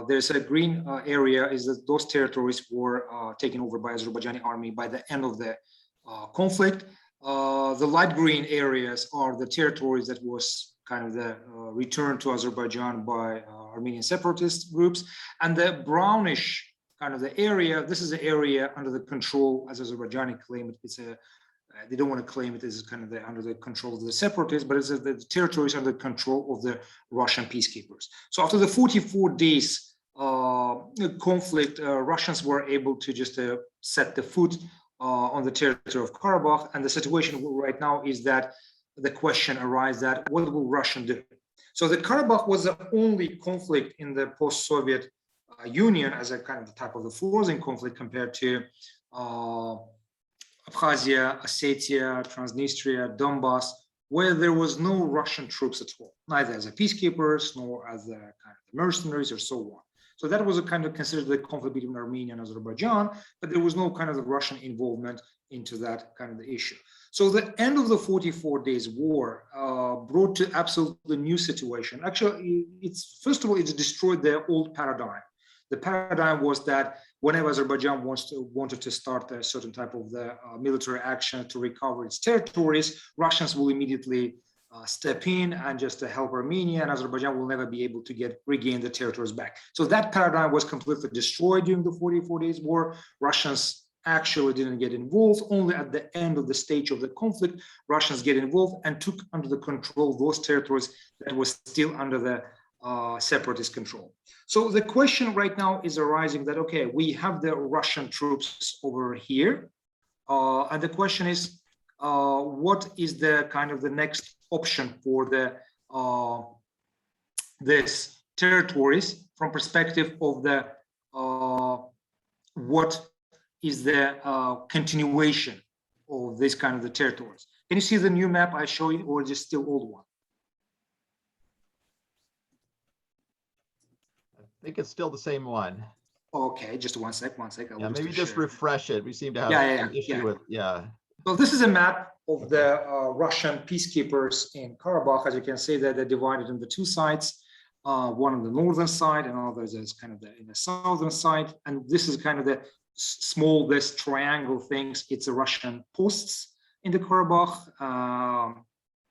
there's a green area, is that those territories were taken over by Azerbaijani army by the end of the conflict. The light green areas are the territories that was kind of the returned to Azerbaijan by Armenian separatist groups, and the brownish kind of the area, this is the area under the control, as Azerbaijani claim it, it's a, they don't want to claim it as kind of the under the control of the separatists, but it's the territories under control of the Russian peacekeepers. So after the 44 days conflict, Russians were able to just set the foot on the territory of Karabakh, and the situation right now is that the question arises that what will Russia do? So the Karabakh was the only conflict in the post-Soviet Union as a kind of the type of the frozen conflict compared to Abkhazia, Ossetia, Transnistria, Donbass, where there was no Russian troops at all, neither as a peacekeepers nor as a kind of mercenaries or so on. So that was a kind of considered the conflict between Armenia and Azerbaijan, but there was no kind of the Russian involvement into that kind of the issue. So the end of the 44 days war brought to absolutely new situation. Actually, it's first of all, it's destroyed the old paradigm. The paradigm was that whenever Azerbaijan wanted to start a certain type of the military action to recover its territories, Russians will immediately step in and just to help Armenia, and Azerbaijan will never be able to regain the territories back. So that paradigm was completely destroyed during the 44 days war. Russians actually didn't get involved. Only at the end of the stage of the conflict, Russians get involved and took under the control those territories that were still under the separatist control. So the question right now is arising that, okay, we have the Russian troops over here. And the question is, what is the kind of the next option for the this territories from perspective of the what is the continuation of this kind of the territories? Can you see the new map I show you, or just still old one? I think it's still the same one. Okay, just one sec. Yeah, maybe just refresh it. We seem to have an issue with, So this is a map of the Russian peacekeepers in Karabakh. As you can see, that they're divided into two sides. One on the northern side, and others is kind of in the southern side. And this is kind of the small, this triangle things. It's the Russian posts in the Karabakh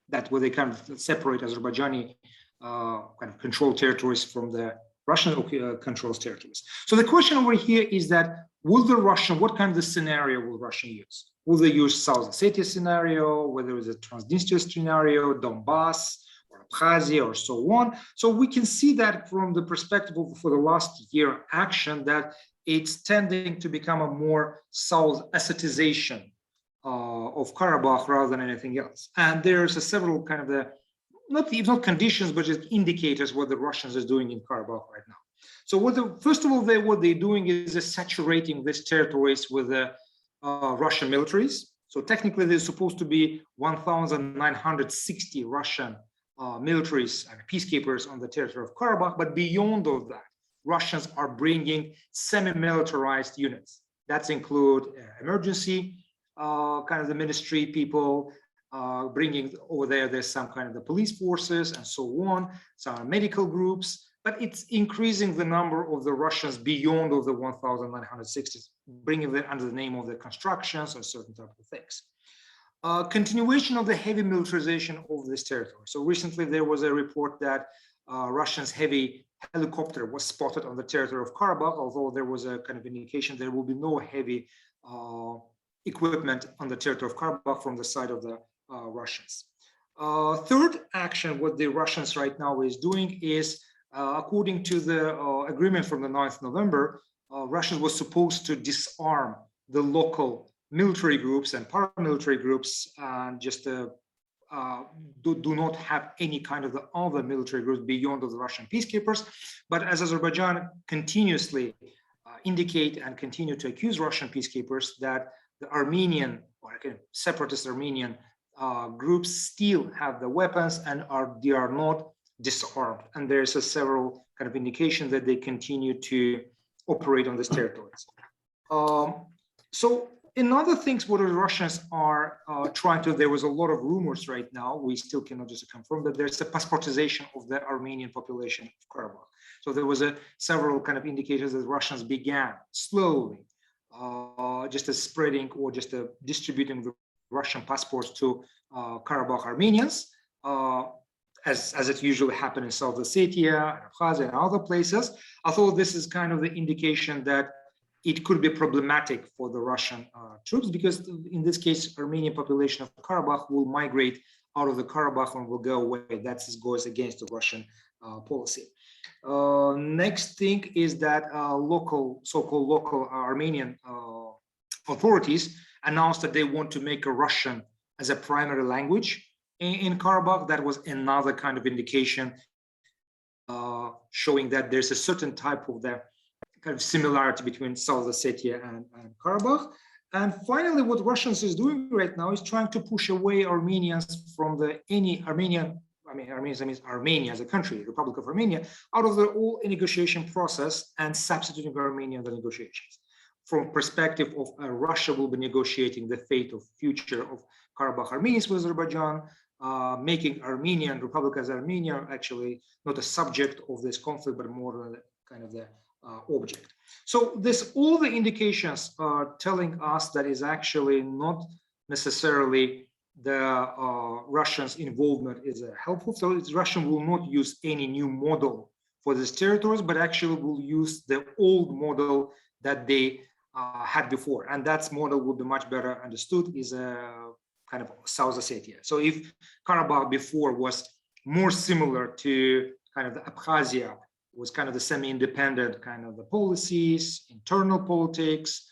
that where they kind of separate Azerbaijani kind of controlled territories from the Russian controls territories. So the question over here is that will the Russian, what kind of the scenario will Russia use? Will they use South Ossetia scenario, whether it's a Transnistria scenario, Donbass, or Abkhazia, or so on? So we can see that from the perspective of for the last year action that it's tending to become a more South Ossetization of Karabakh rather than anything else. And there's a several kind of the not conditions, but just indicators what the Russians are doing in Karabakh right now. So first of all, what they're doing is saturating these territories with the Russian militaries. So technically, there's supposed to be 1,960 Russian militaries and peacekeepers on the territory of Karabakh, but beyond all that, Russians are bringing semi-militarized units. That include emergency kind of the ministry people, bringing over there's some kind of the police forces and so on, some medical groups, but it's increasing the number of the Russians beyond of the 1,960, bringing them under the name of the constructions or certain type of things. Continuation of the heavy militarization of this territory. So recently there was a report that Russians' heavy helicopter was spotted on the territory of Karabakh, although there was a kind of indication there will be no heavy equipment on the territory of Karabakh from the side of the Russians. Third action, what the Russians right now is doing is, according to the agreement from the 9th November, Russia was supposed to disarm the local military groups and paramilitary groups and just do not have any kind of the other military groups beyond of the Russian peacekeepers. But as Azerbaijan continuously indicate and continue to accuse Russian peacekeepers that the Armenian or separatist Armenian groups still have the weapons and they are not disarmed, and there's a several kind of indication that they continue to operate on these territories. So in other things, what the Russians are trying to, there was a lot of rumors right now, we still cannot just confirm that there's a passportization of the Armenian population of Karabakh. So there was several kind of indicators that Russians began slowly just spreading or just distributing the Russian passports to Karabakh Armenians, as it usually happened in South Ossetia, Abkhazia, and other places. Although this is kind of the indication that it could be problematic for the Russian troops, because in this case, Armenian population of Karabakh will migrate out of the Karabakh and will go away. That goes against the Russian policy. Next thing is that so-called local Armenian authorities announced that they want to make a Russian as a primary language in Karabakh. That was another kind of indication showing that there's a certain type of the kind of similarity between South Ossetia and Karabakh. And finally, what Russians is doing right now is trying to push away Armenians from any Armenian Armenia as a country, Republic of Armenia, out of the whole negotiation process and substituting Armenia in the negotiations. From perspective of Russia will be negotiating the fate of future of Karabakh Armenians with Azerbaijan, making Armenia and Republic as Armenia actually not a subject of this conflict, but more kind of the object. So all the indications are telling us that is actually not necessarily the Russians' involvement is helpful. So Russia will not use any new model for these territories, but actually will use the old model that they had before. And that model will be much better understood is kind of South Ossetia. So if Karabakh before was more similar to kind of the Abkhazia, was kind of the semi-independent kind of the policies, internal politics,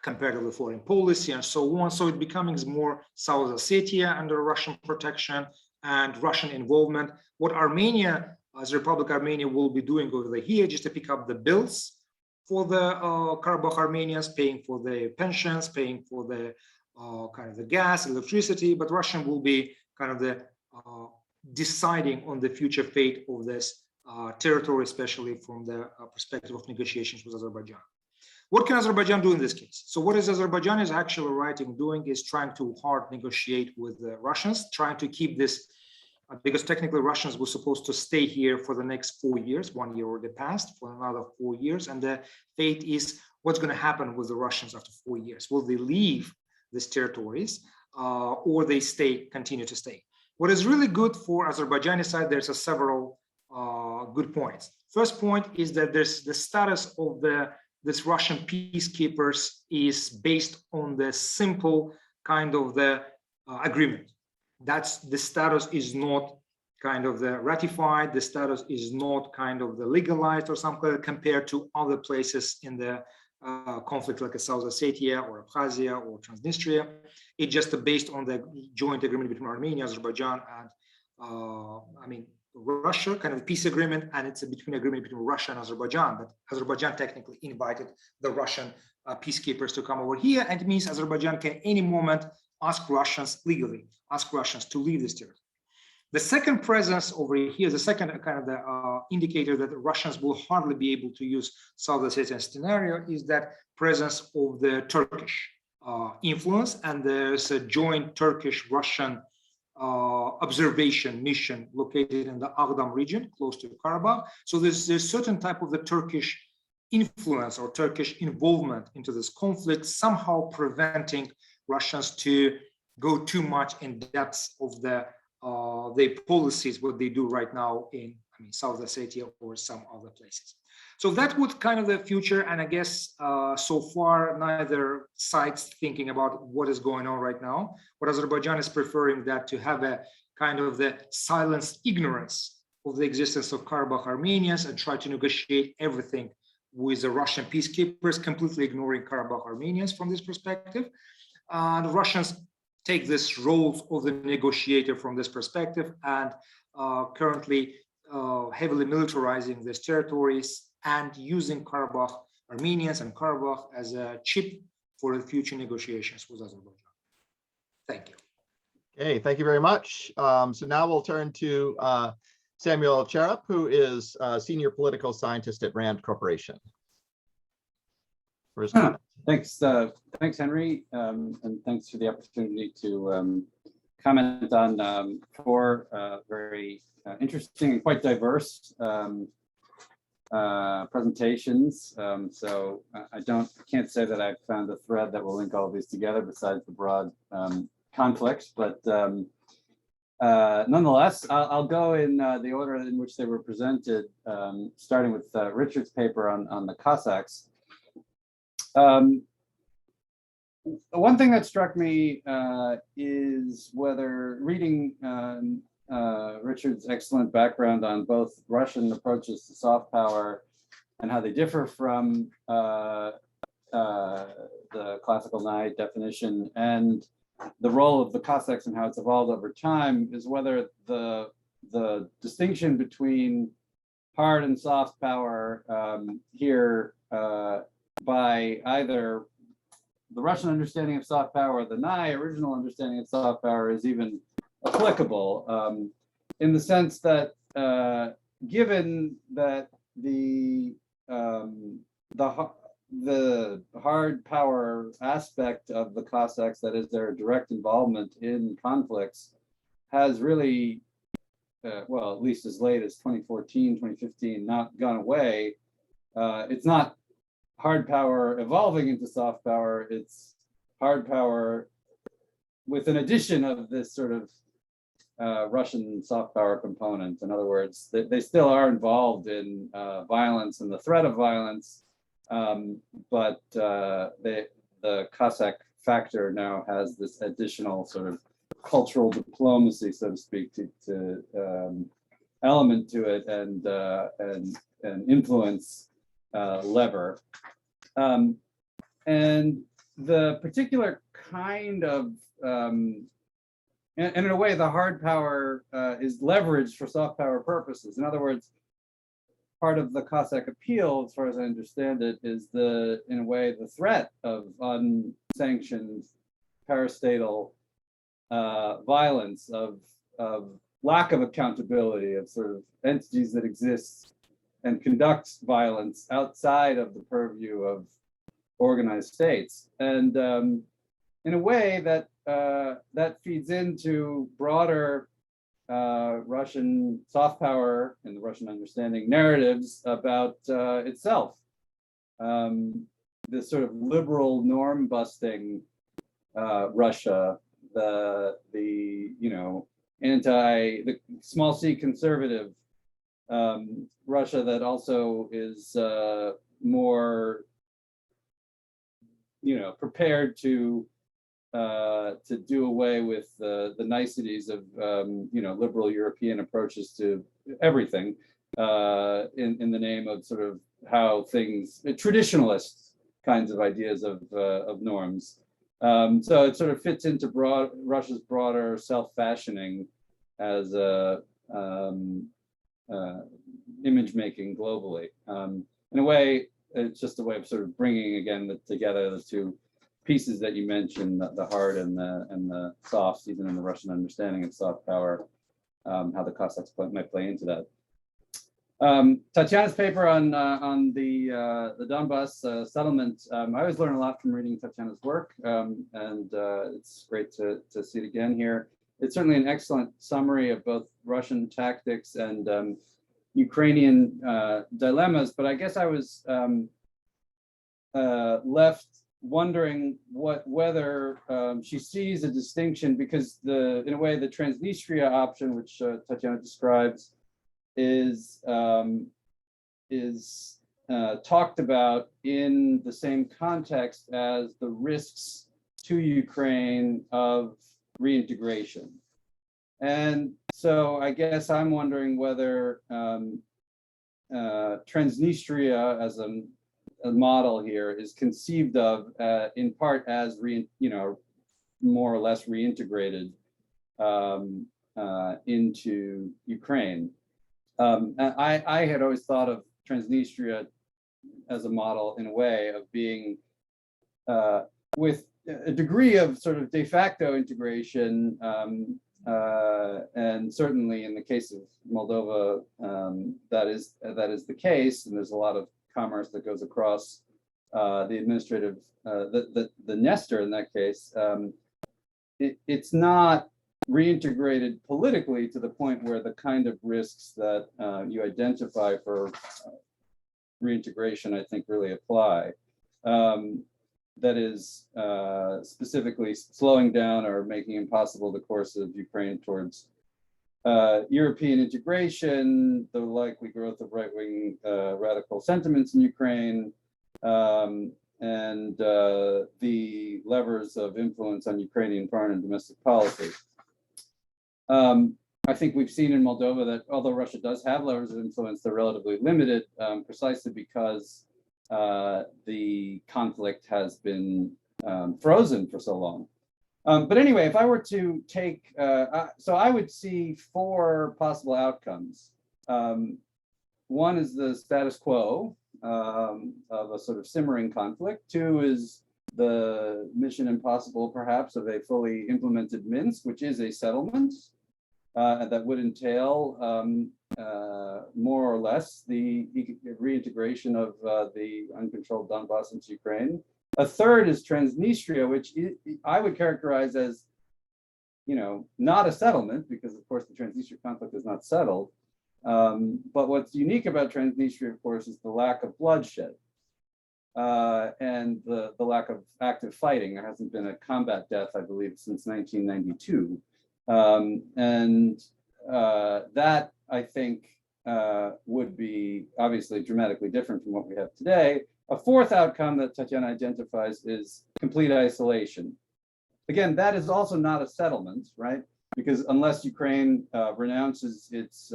comparatively foreign policy and so on. So it becomes more South Ossetia under Russian protection and Russian involvement. What Armenia, as Republic Armenia, will be doing over here, just to pick up the bills for the Karabakh Armenians, paying for the pensions, paying for the kind of the gas, electricity, but Russian will be kind of the deciding on the future fate of this territory, especially from the perspective of negotiations with Azerbaijan. What can Azerbaijan do in this case? So what is Azerbaijan is actually doing is trying to hard negotiate with the Russians, trying to keep this, because technically Russians were supposed to stay here for the next 4 years, 1 year already passed, for another 4 years. And the fate is what's going to happen with the Russians after 4 years. Will they leave these territories or they continue to stay? What is really good for Azerbaijani side, there's several good points. First point is that there's the status of this Russian peacekeepers is based on the simple kind of the agreement. That's the status is not kind of the ratified, the status is not kind of the legalized or something compared to other places in the conflict like South Ossetia or Abkhazia or Transnistria. It's just based on the joint agreement between Armenia, Azerbaijan, and Russia, kind of peace agreement, and it's a agreement between Russia and Azerbaijan. But Azerbaijan technically invited the Russian peacekeepers to come over here, and it means Azerbaijan can any moment ask Russians legally, ask Russians to leave this territory. The second presence over here, the second kind of the indicator that the Russians will hardly be able to use South Ossetian scenario is that presence of the Turkish influence, and there's a joint Turkish-Russian observation mission located in the Agdam region, close to Karabakh. So there's certain type of the Turkish influence or Turkish involvement into this conflict, somehow preventing Russians to go too much in depth of their policies, what they do right now in South Ossetia or some other places. So that would kind of the future, and I guess so far neither sides thinking about what is going on right now. What Azerbaijan is preferring that to have a kind of the silenced ignorance of the existence of Karabakh Armenians and try to negotiate everything with the Russian peacekeepers, completely ignoring Karabakh Armenians from this perspective. The Russians take this role of the negotiator from this perspective and currently heavily militarizing these territories and using Karabakh Armenians and Karabakh as a chip for the future negotiations with Azerbaijan. Thank you. Okay, thank you very much. So now we'll turn to Samuel Cherep, who is Senior Political Scientist at RAND Corporation. Thanks, Henry, and thanks for the opportunity to comment on 4 very interesting and quite diverse presentations. So I can't say that I've found a thread that will link all of these together besides the broad conflicts, but nonetheless, I'll go in the order in which they were presented, starting with Richard's paper on the Cossacks. One thing that struck me is whether reading Richard's excellent background on both Russian approaches to soft power and how they differ from the classical Nye definition and the role of the Cossacks and how it's evolved over time, is whether the distinction between hard and soft power here by either the Russian understanding of soft power or the Nye original understanding of soft power is even applicable. in the sense that given that the hard power aspect of the Cossacks, that is their direct involvement in conflicts, has really, well, at least as late as 2014, 2015, not gone away. It's not hard power evolving into soft power, it's hard power with an addition of this sort of Russian soft power component. In other words, they still are involved in violence and the threat of violence, but the Cossack factor now has this additional sort of cultural diplomacy, so to speak, to element to it, and influence lever. And the particular kind of and in a way, the hard power is leveraged for soft power purposes. In other words, part of the Cossack appeal, as far as I understand it, is in a way, the threat of unsanctioned parastatal violence, of lack of accountability, of sort of entities that exist and conduct violence outside of the purview of organized states. And in a way that feeds into broader Russian soft power and the Russian understanding narratives about itself. This sort of liberal norm busting Russia, the small c conservative Russia that also is more prepared to do away with the niceties of liberal European approaches to everything in the name of sort of how things, traditionalist kinds of ideas of norms. So it sort of fits into Russia's broader self-fashioning as image making globally. In a way, it's just a way of sort of bringing again together the two pieces that you mentioned, the hard and the soft, even in the Russian understanding of soft power, how the Cossacks might play into that. Tatiana's paper on the Donbass settlement, I always learn a lot from reading Tatiana's work, and it's great to see it again here. It's certainly an excellent summary of both Russian tactics and Ukrainian dilemmas, but I guess I was left wondering whether she sees a distinction, because in a way the Transnistria option, which Tatiana describes, is talked about in the same context as the risks to Ukraine of reintegration. And so I guess I'm wondering whether Transnistria as a model here is conceived of in part as more or less reintegrated into Ukraine. I had always thought of Transnistria as a model in a way of being with a degree of sort of de facto integration, and certainly in the case of Moldova, that is the case, and there's a lot of commerce that goes across the administrative, the Dniester in that case. It's not reintegrated politically to the point where the kind of risks that you identify for reintegration, I think, really apply. That is specifically slowing down or making impossible the course of Ukraine towards European integration, the likely growth of right-wing radical sentiments in Ukraine, and the levers of influence on Ukrainian foreign and domestic policy. I think we've seen in Moldova that although Russia does have levers of influence, they're relatively limited, precisely because the conflict has been frozen for so long. But anyway, if I were to take, so I would see 4 possible outcomes. One is the status quo of a sort of simmering conflict. 2 is the mission impossible, perhaps, of a fully implemented Minsk, which is a settlement. and that would entail more or less the reintegration of the uncontrolled Donbass into Ukraine. A third is Transnistria, which I would characterize as, not a settlement, because of course the Transnistria conflict is not settled. But what's unique about Transnistria, of course, is the lack of bloodshed and the lack of active fighting. There hasn't been a combat death, I believe, since 1992. That, I think, would be obviously dramatically different from what we have today. A fourth outcome that Tatiana identifies is complete isolation. Again, that is also not a settlement, right? Because unless Ukraine renounces its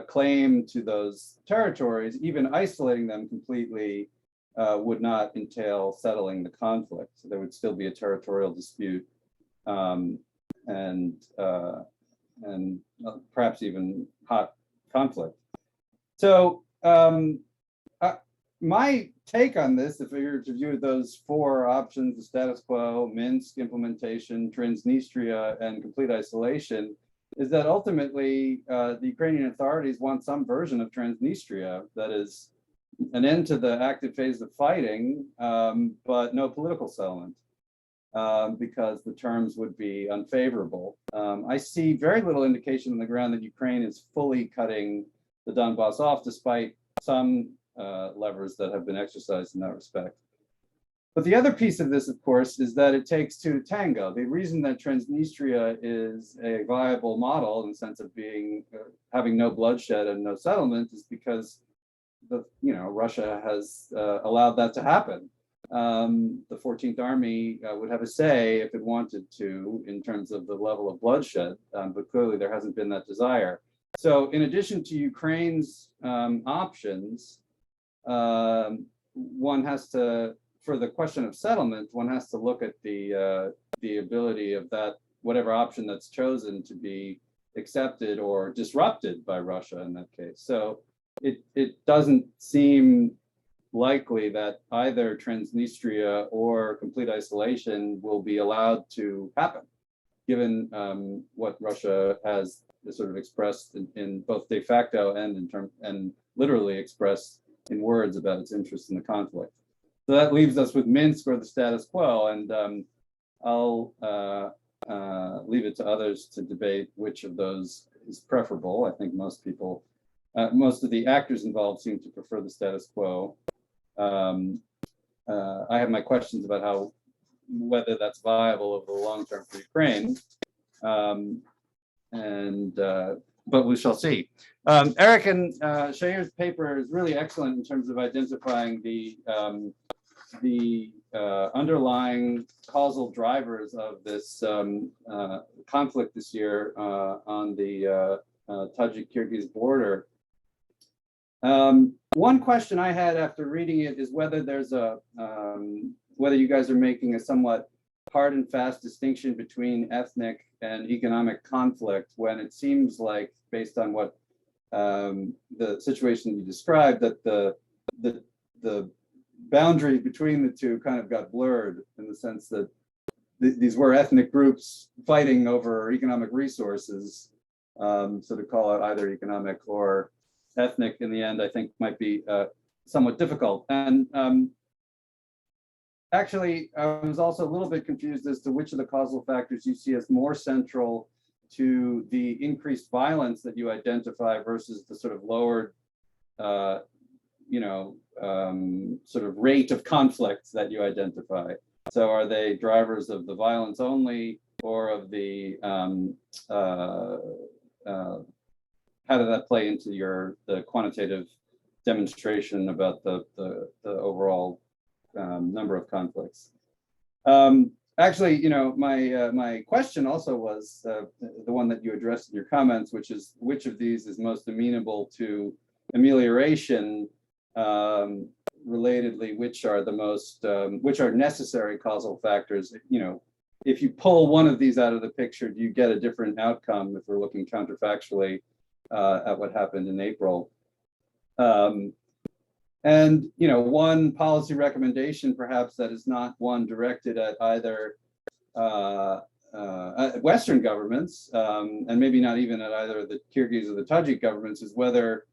claim to those territories, even isolating them completely would not entail settling the conflict. So there would still be a territorial dispute and perhaps even hot conflict. So my take on this, if we were to view those four options, the status quo, Minsk implementation, Transnistria, and complete isolation, is that ultimately the Ukrainian authorities want some version of Transnistria, that is an end to the active phase of fighting, but no political settlement, because the terms would be unfavorable. I see very little indication on the ground that Ukraine is fully cutting the Donbass off, despite some levers that have been exercised in that respect. But the other piece of this, of course, is that it takes two to tango. The reason that Transnistria is a viable model in the sense of being having no bloodshed and no settlement is because Russia has allowed that to happen. The 14th Army would have a say if it wanted to in terms of the level of bloodshed, but clearly there hasn't been that desire. So in addition to Ukraine's options, one has to, for the question of settlement, one has to look at the ability of that, whatever option that's chosen, to be accepted or disrupted by Russia in that case. So it doesn't seem likely that either Transnistria or complete isolation will be allowed to happen, given what Russia has sort of expressed in both de facto and literally expressed in words about its interest in the conflict. So that leaves us with Minsk or the status quo, and I'll leave it to others to debate which of those is preferable. I think most people, most of the actors involved seem to prefer the status quo. I have my questions about whether that's viable over the long term for Ukraine, but we shall see. Eric and Shair's paper is really excellent in terms of identifying the underlying causal drivers of this conflict this year on the Tajik-Kyrgyz border. One question I had after reading it is whether there's whether you guys are making a somewhat hard and fast distinction between ethnic and economic conflict, when it seems like, based on what the situation you described, that the boundary between the two kind of got blurred, in the sense that these were ethnic groups fighting over economic resources. So to call it either economic or ethnic in the end, I think might be somewhat difficult. And actually, I was also a little bit confused as to which of the causal factors you see as more central to the increased violence that you identify versus the sort of lowered, sort of rate of conflict that you identify. So are they drivers of the violence only, or of the, how did that play into the quantitative demonstration about the overall number of conflicts? Actually, my question also was the one that you addressed in your comments, which is which of these is most amenable to amelioration? Relatedly, which are the most, which are necessary causal factors? If you pull one of these out of the picture, do you get a different outcome if we're looking counterfactually at what happened in April? And one policy recommendation, perhaps, that is not one directed at either Western governments, and maybe not even at either the Kyrgyz or the Tajik governments, is whether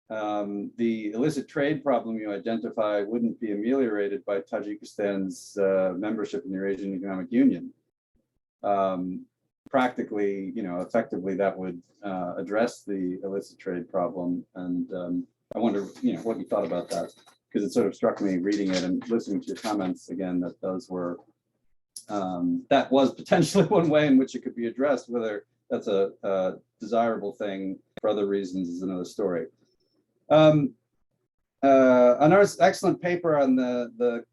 the illicit trade problem you identify wouldn't be ameliorated by Tajikistan's membership in the Eurasian Economic Union. Practically, effectively, that would address the illicit trade problem. And I wonder, what you thought about that, because it sort of struck me reading it and listening to your comments again that those were that was potentially one way in which it could be addressed. Whether that's a desirable thing for other reasons is another story. Another excellent paper on the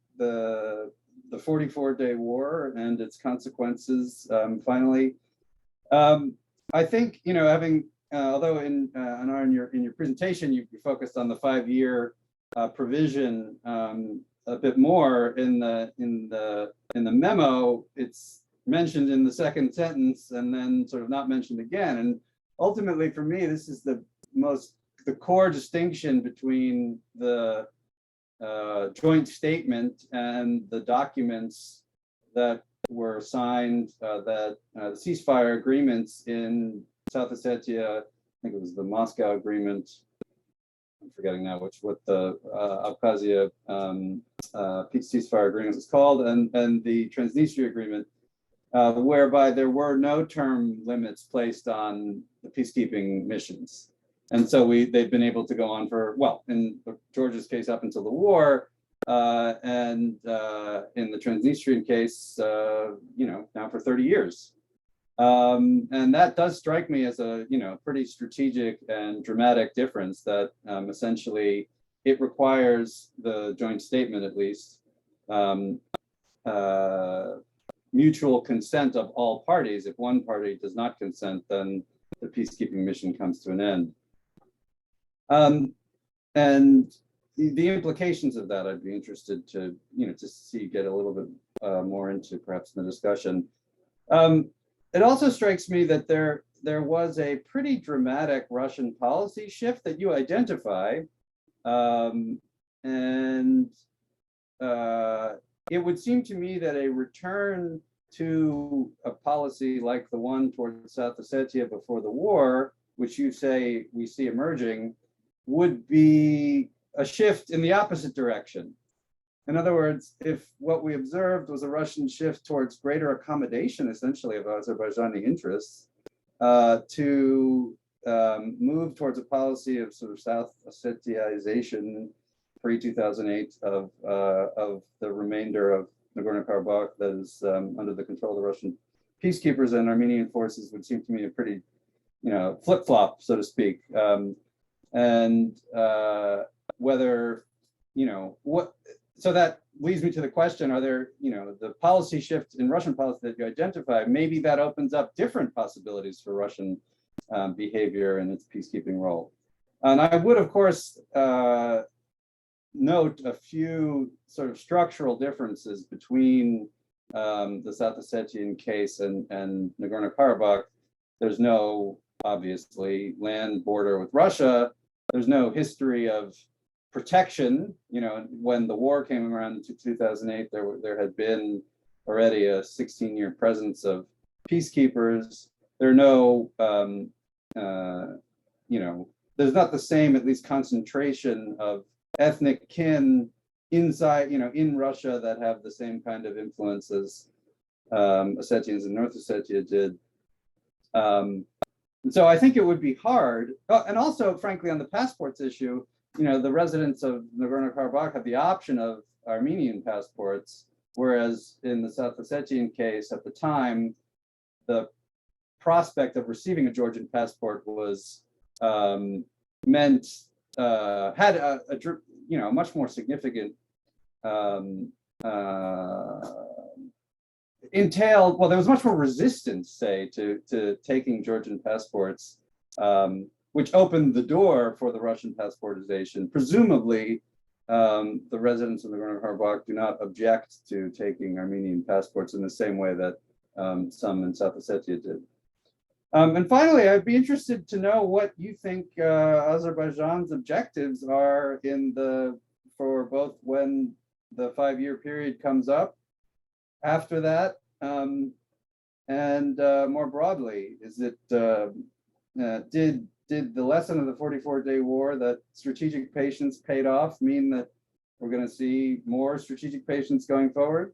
44-day war and its consequences. Finally, I think having although in your presentation you focused on the 5-year provision a bit more in the memo, it's mentioned in the second sentence and then sort of not mentioned again. And ultimately, for me, this is the core distinction between the joint statement and the documents that were signed, the ceasefire agreements in South Ossetia. I think it was the Moscow Agreement. I'm forgetting now what the Abkhazia ceasefire agreement is called, and the Transnistria Agreement, whereby there were no term limits placed on the peacekeeping missions. And so they've been able to go on for, well, in Georgia's case, up until the war, and in the Transnistrian case, now for 30 years. And that does strike me as a, pretty strategic and dramatic difference that essentially it requires the joint statement, at least, mutual consent of all parties. If one party does not consent, then the peacekeeping mission comes to an end. And the implications of that, I'd be interested to, get a little bit more into perhaps in the discussion. It also strikes me that there was a pretty dramatic Russian policy shift that you identify, and it would seem to me that a return to a policy like the one towards South Ossetia before the war, which you say we see emerging, would be a shift in the opposite direction. In other words, if what we observed was a Russian shift towards greater accommodation, essentially, of Azerbaijani interests, to move towards a policy of sort of South Ossetiaization pre-2008 of the remainder of Nagorno-Karabakh that is under the control of the Russian peacekeepers and Armenian forces, would seem to me a pretty, flip-flop, so to speak. And whether, so that leads me to the question, are there, the policy shift in Russian policy that you identify, maybe that opens up different possibilities for Russian behavior and its peacekeeping role. And I would, of course, note a few sort of structural differences between the South Ossetian case and Nagorno-Karabakh. There's no, obviously, land border with Russia. There's no history of protection. When the war came around in 2008, there had been already a 16-year presence of peacekeepers. There are no, there's not the same, at least, concentration of ethnic kin inside, in Russia that have the same kind of influence as Ossetians in North Ossetia did. And so I think it would be hard. And also, frankly, on the passports issue, the residents of Nagorno-Karabakh have the option of Armenian passports, whereas in the South Ossetian case at the time, the prospect of receiving a Georgian passport was had a much more significant entailed, well, there was much more resistance, say, to taking Georgian passports, which opened the door for the Russian passportization. Presumably, the residents of Nagorno-Karabakh do not object to taking Armenian passports in the same way that some in South Ossetia did. And finally, I'd be interested to know what you think Azerbaijan's objectives are for both when the 5-year period comes up, after that, And more broadly, is it did the lesson of the 44-day war, that strategic patience paid off, mean that we're going to see more strategic patience going forward?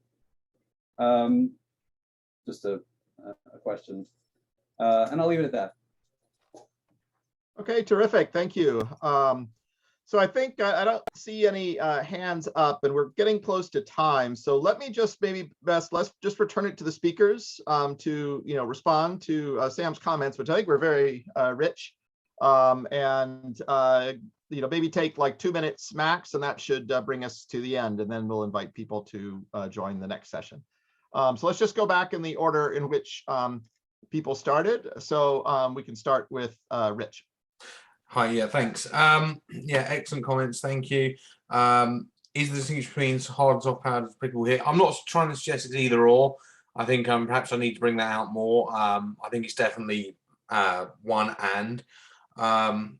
Just a question, and I'll leave it at that. Okay, terrific. Thank you. So I think I don't see any hands up, and we're getting close to time. So let me just let's just return it to the speakers to respond to Sam's comments, which I think were very rich, and maybe take like 2 minutes max, and that should bring us to the end, and then we'll invite people to join the next session. So let's just go back in the order in which people started. So we can start with Rich. Hi, yeah, thanks. Yeah, excellent comments, thank you. Is the distinction between hard and soft power applicable here? I'm not trying to suggest it's either or. I think perhaps I need to bring that out more. I think it's definitely one and. And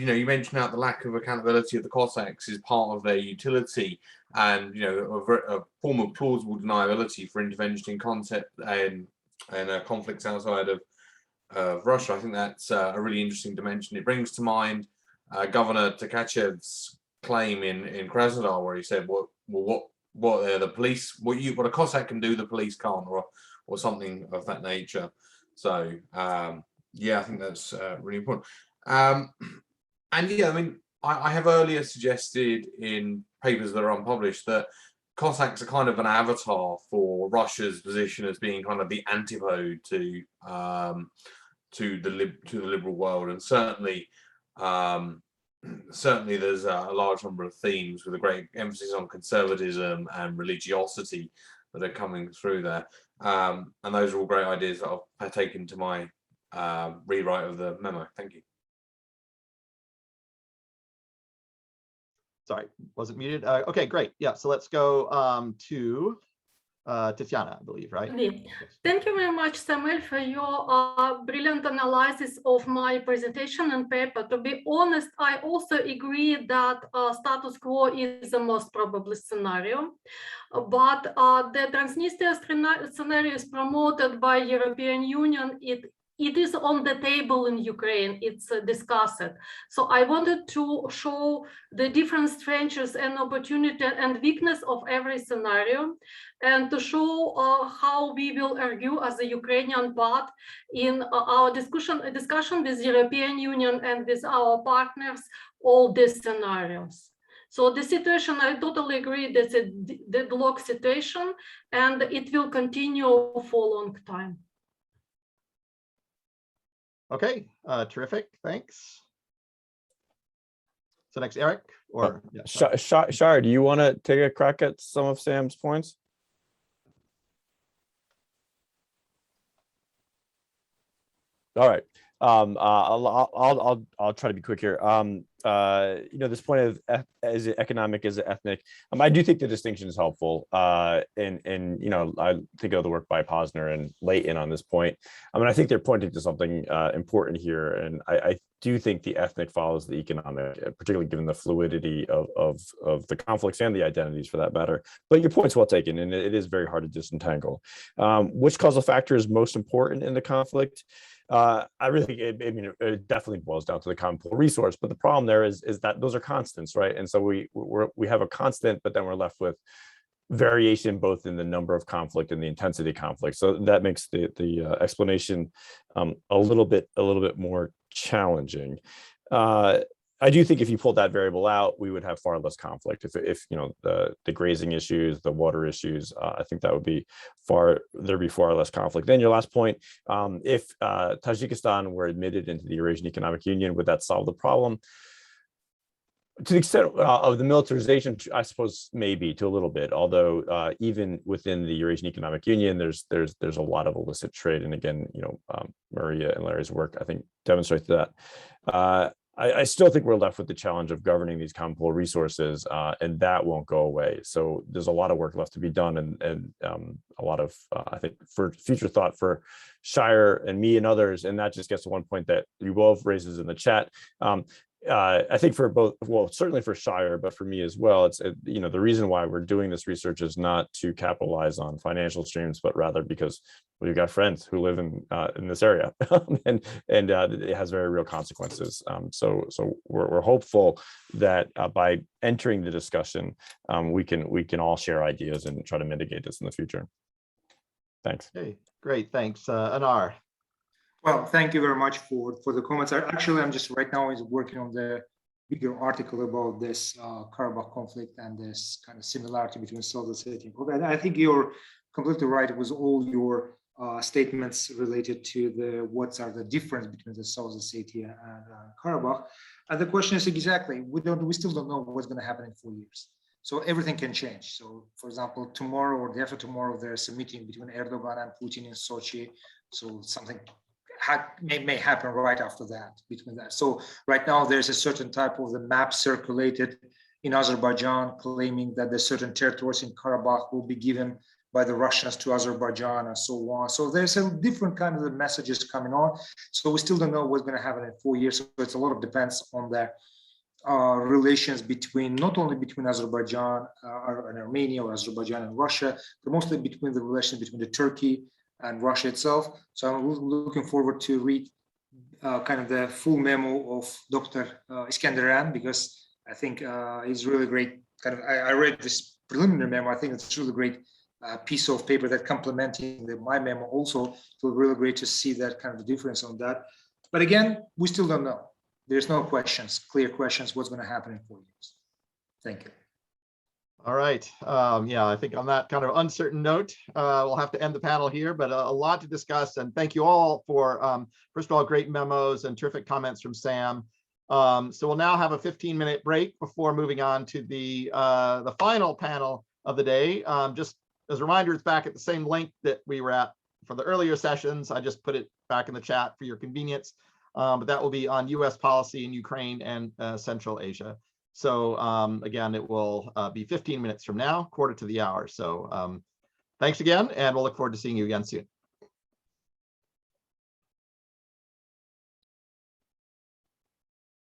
you mentioned out the lack of accountability of the Cossacks is part of their utility, and a form of plausible deniability for intervention in concept and conflicts outside of Russia. I think that's a really interesting dimension. It brings to mind Governor Tkachev's claim in Krasnodar, where he said, "What the police, what a Cossack can do, the police can't," or something of that nature. So yeah, I think that's really important. And yeah, I mean, I have earlier suggested in papers that are unpublished that Cossacks are kind of an avatar for Russia's position as being kind of the antipode to the liberal world, and certainly there's a large number of themes with a great emphasis on conservatism and religiosity that are coming through there, and those are all great ideas that I've taken to my rewrite of the memo. Thank you. Sorry, was it muted? Okay, great. Yeah, so let's go to Tatiana, I believe, right? Thank you very much, Samuel, for your brilliant analysis of my presentation and paper. To be honest, I also agree that status quo is the most probable scenario, but the Transnistria scenario is promoted by European Union. It is on the table in Ukraine, it's discussed. So I wanted to show the different strengths and opportunity and weakness of every scenario, and to show how we will argue as a Ukrainian part in our discussion with the European Union and with our partners, all these scenarios. So the situation, I totally agree, that's a deadlock situation, and it will continue for a long time. Okay, terrific, thanks. So next, Eric, or Shar, do you want to take a crack at some of Sam's points? All right, I'll try to be quick here. This point of is it economic, is it ethnic? I do think the distinction is helpful, and I think of the work by Posner and Leighton on this point. I mean, I think they're pointing to something important here, and I do think the ethnic follows the economic, particularly given the fluidity of the conflicts and the identities for that matter. But your point's well taken, and it is very hard to disentangle. Which causal factor is most important in the conflict? I really think it definitely boils down to the common pool resource, but the problem there is that those are constants, right? And so we have a constant, but then we're left with variation both in the number of conflict and the intensity of conflict. So that makes the explanation a little bit more challenging. I do think if you pulled that variable out, we would have far less conflict. If the grazing issues, the water issues, I think that would be there'd be far less conflict. Then your last point, if Tajikistan were admitted into the Eurasian Economic Union, would that solve the problem? To the extent of the militarization, I suppose maybe to a little bit. Although even within the Eurasian Economic Union, there's a lot of illicit trade, and again, Maria and Larry's work I think demonstrates that. I still think we're left with the challenge of governing these common pool resources, and that won't go away. So there's a lot of work left to be done, and a lot of, I think, for future thought for Shire and me and others. And that just gets to one point that Lyubov raises in the chat. I think for both, well, certainly for Shire, but for me as well, it's, you know, the reason why we're doing this research is not to capitalize on financial streams, but rather because we've got friends who live in this area, and it has very real consequences. So we're hopeful that by entering the discussion, we can all share ideas and try to mitigate this in the future. Thanks. Okay, great, thanks. Anar. Well, thank you very much for the comments. Actually, I'm just right now is working on the bigger article about this Karabakh conflict and this kind of similarity between South Ossetia. And I think you're completely right with all your statements related to what are the difference between the South Ossetia and Karabakh. And the question is exactly, we still don't know what's going to happen in 4 years. So everything can change. So, for example, tomorrow or the day after tomorrow, there's a meeting between Erdogan and Putin in Sochi. So something may happen right after that, between that. So right now there's a certain type of the map circulated in Azerbaijan claiming that the certain territories in Karabakh will be given by the Russians to Azerbaijan and so on. So there's a different kind of the messages coming on. So we still don't know what's going to happen in 4 years. So it's a lot of depends on the relations between, not only between Azerbaijan and Armenia, or Azerbaijan and Russia, but mostly between the relations between the Turkey and Russia itself. So I'm looking forward to read kind of the full memo of Dr. Iskenderyan, because I think it's really great. Kind of, I read this preliminary memo. I think it's really great piece of paper that complementing my memo also. It was really great to see that kind of difference on that. But again, we still don't know. There's no questions, clear questions, what's going to happen in 4 years. Thank you. All right. Yeah, I think on that kind of uncertain note, we'll have to end the panel here, but a lot to discuss. And thank you all for, first of all, great memos and terrific comments from Sam. So we'll now have a 15-minute break before moving on to the final panel of the day. Just as a reminder, it's back at the same link that we were at for the earlier sessions. I just put it back in the chat for your convenience, but that will be on US policy in Ukraine and Central Asia. So again, it will be 15 minutes from now, quarter to the hour. So thanks again, and we'll look forward to seeing you again soon.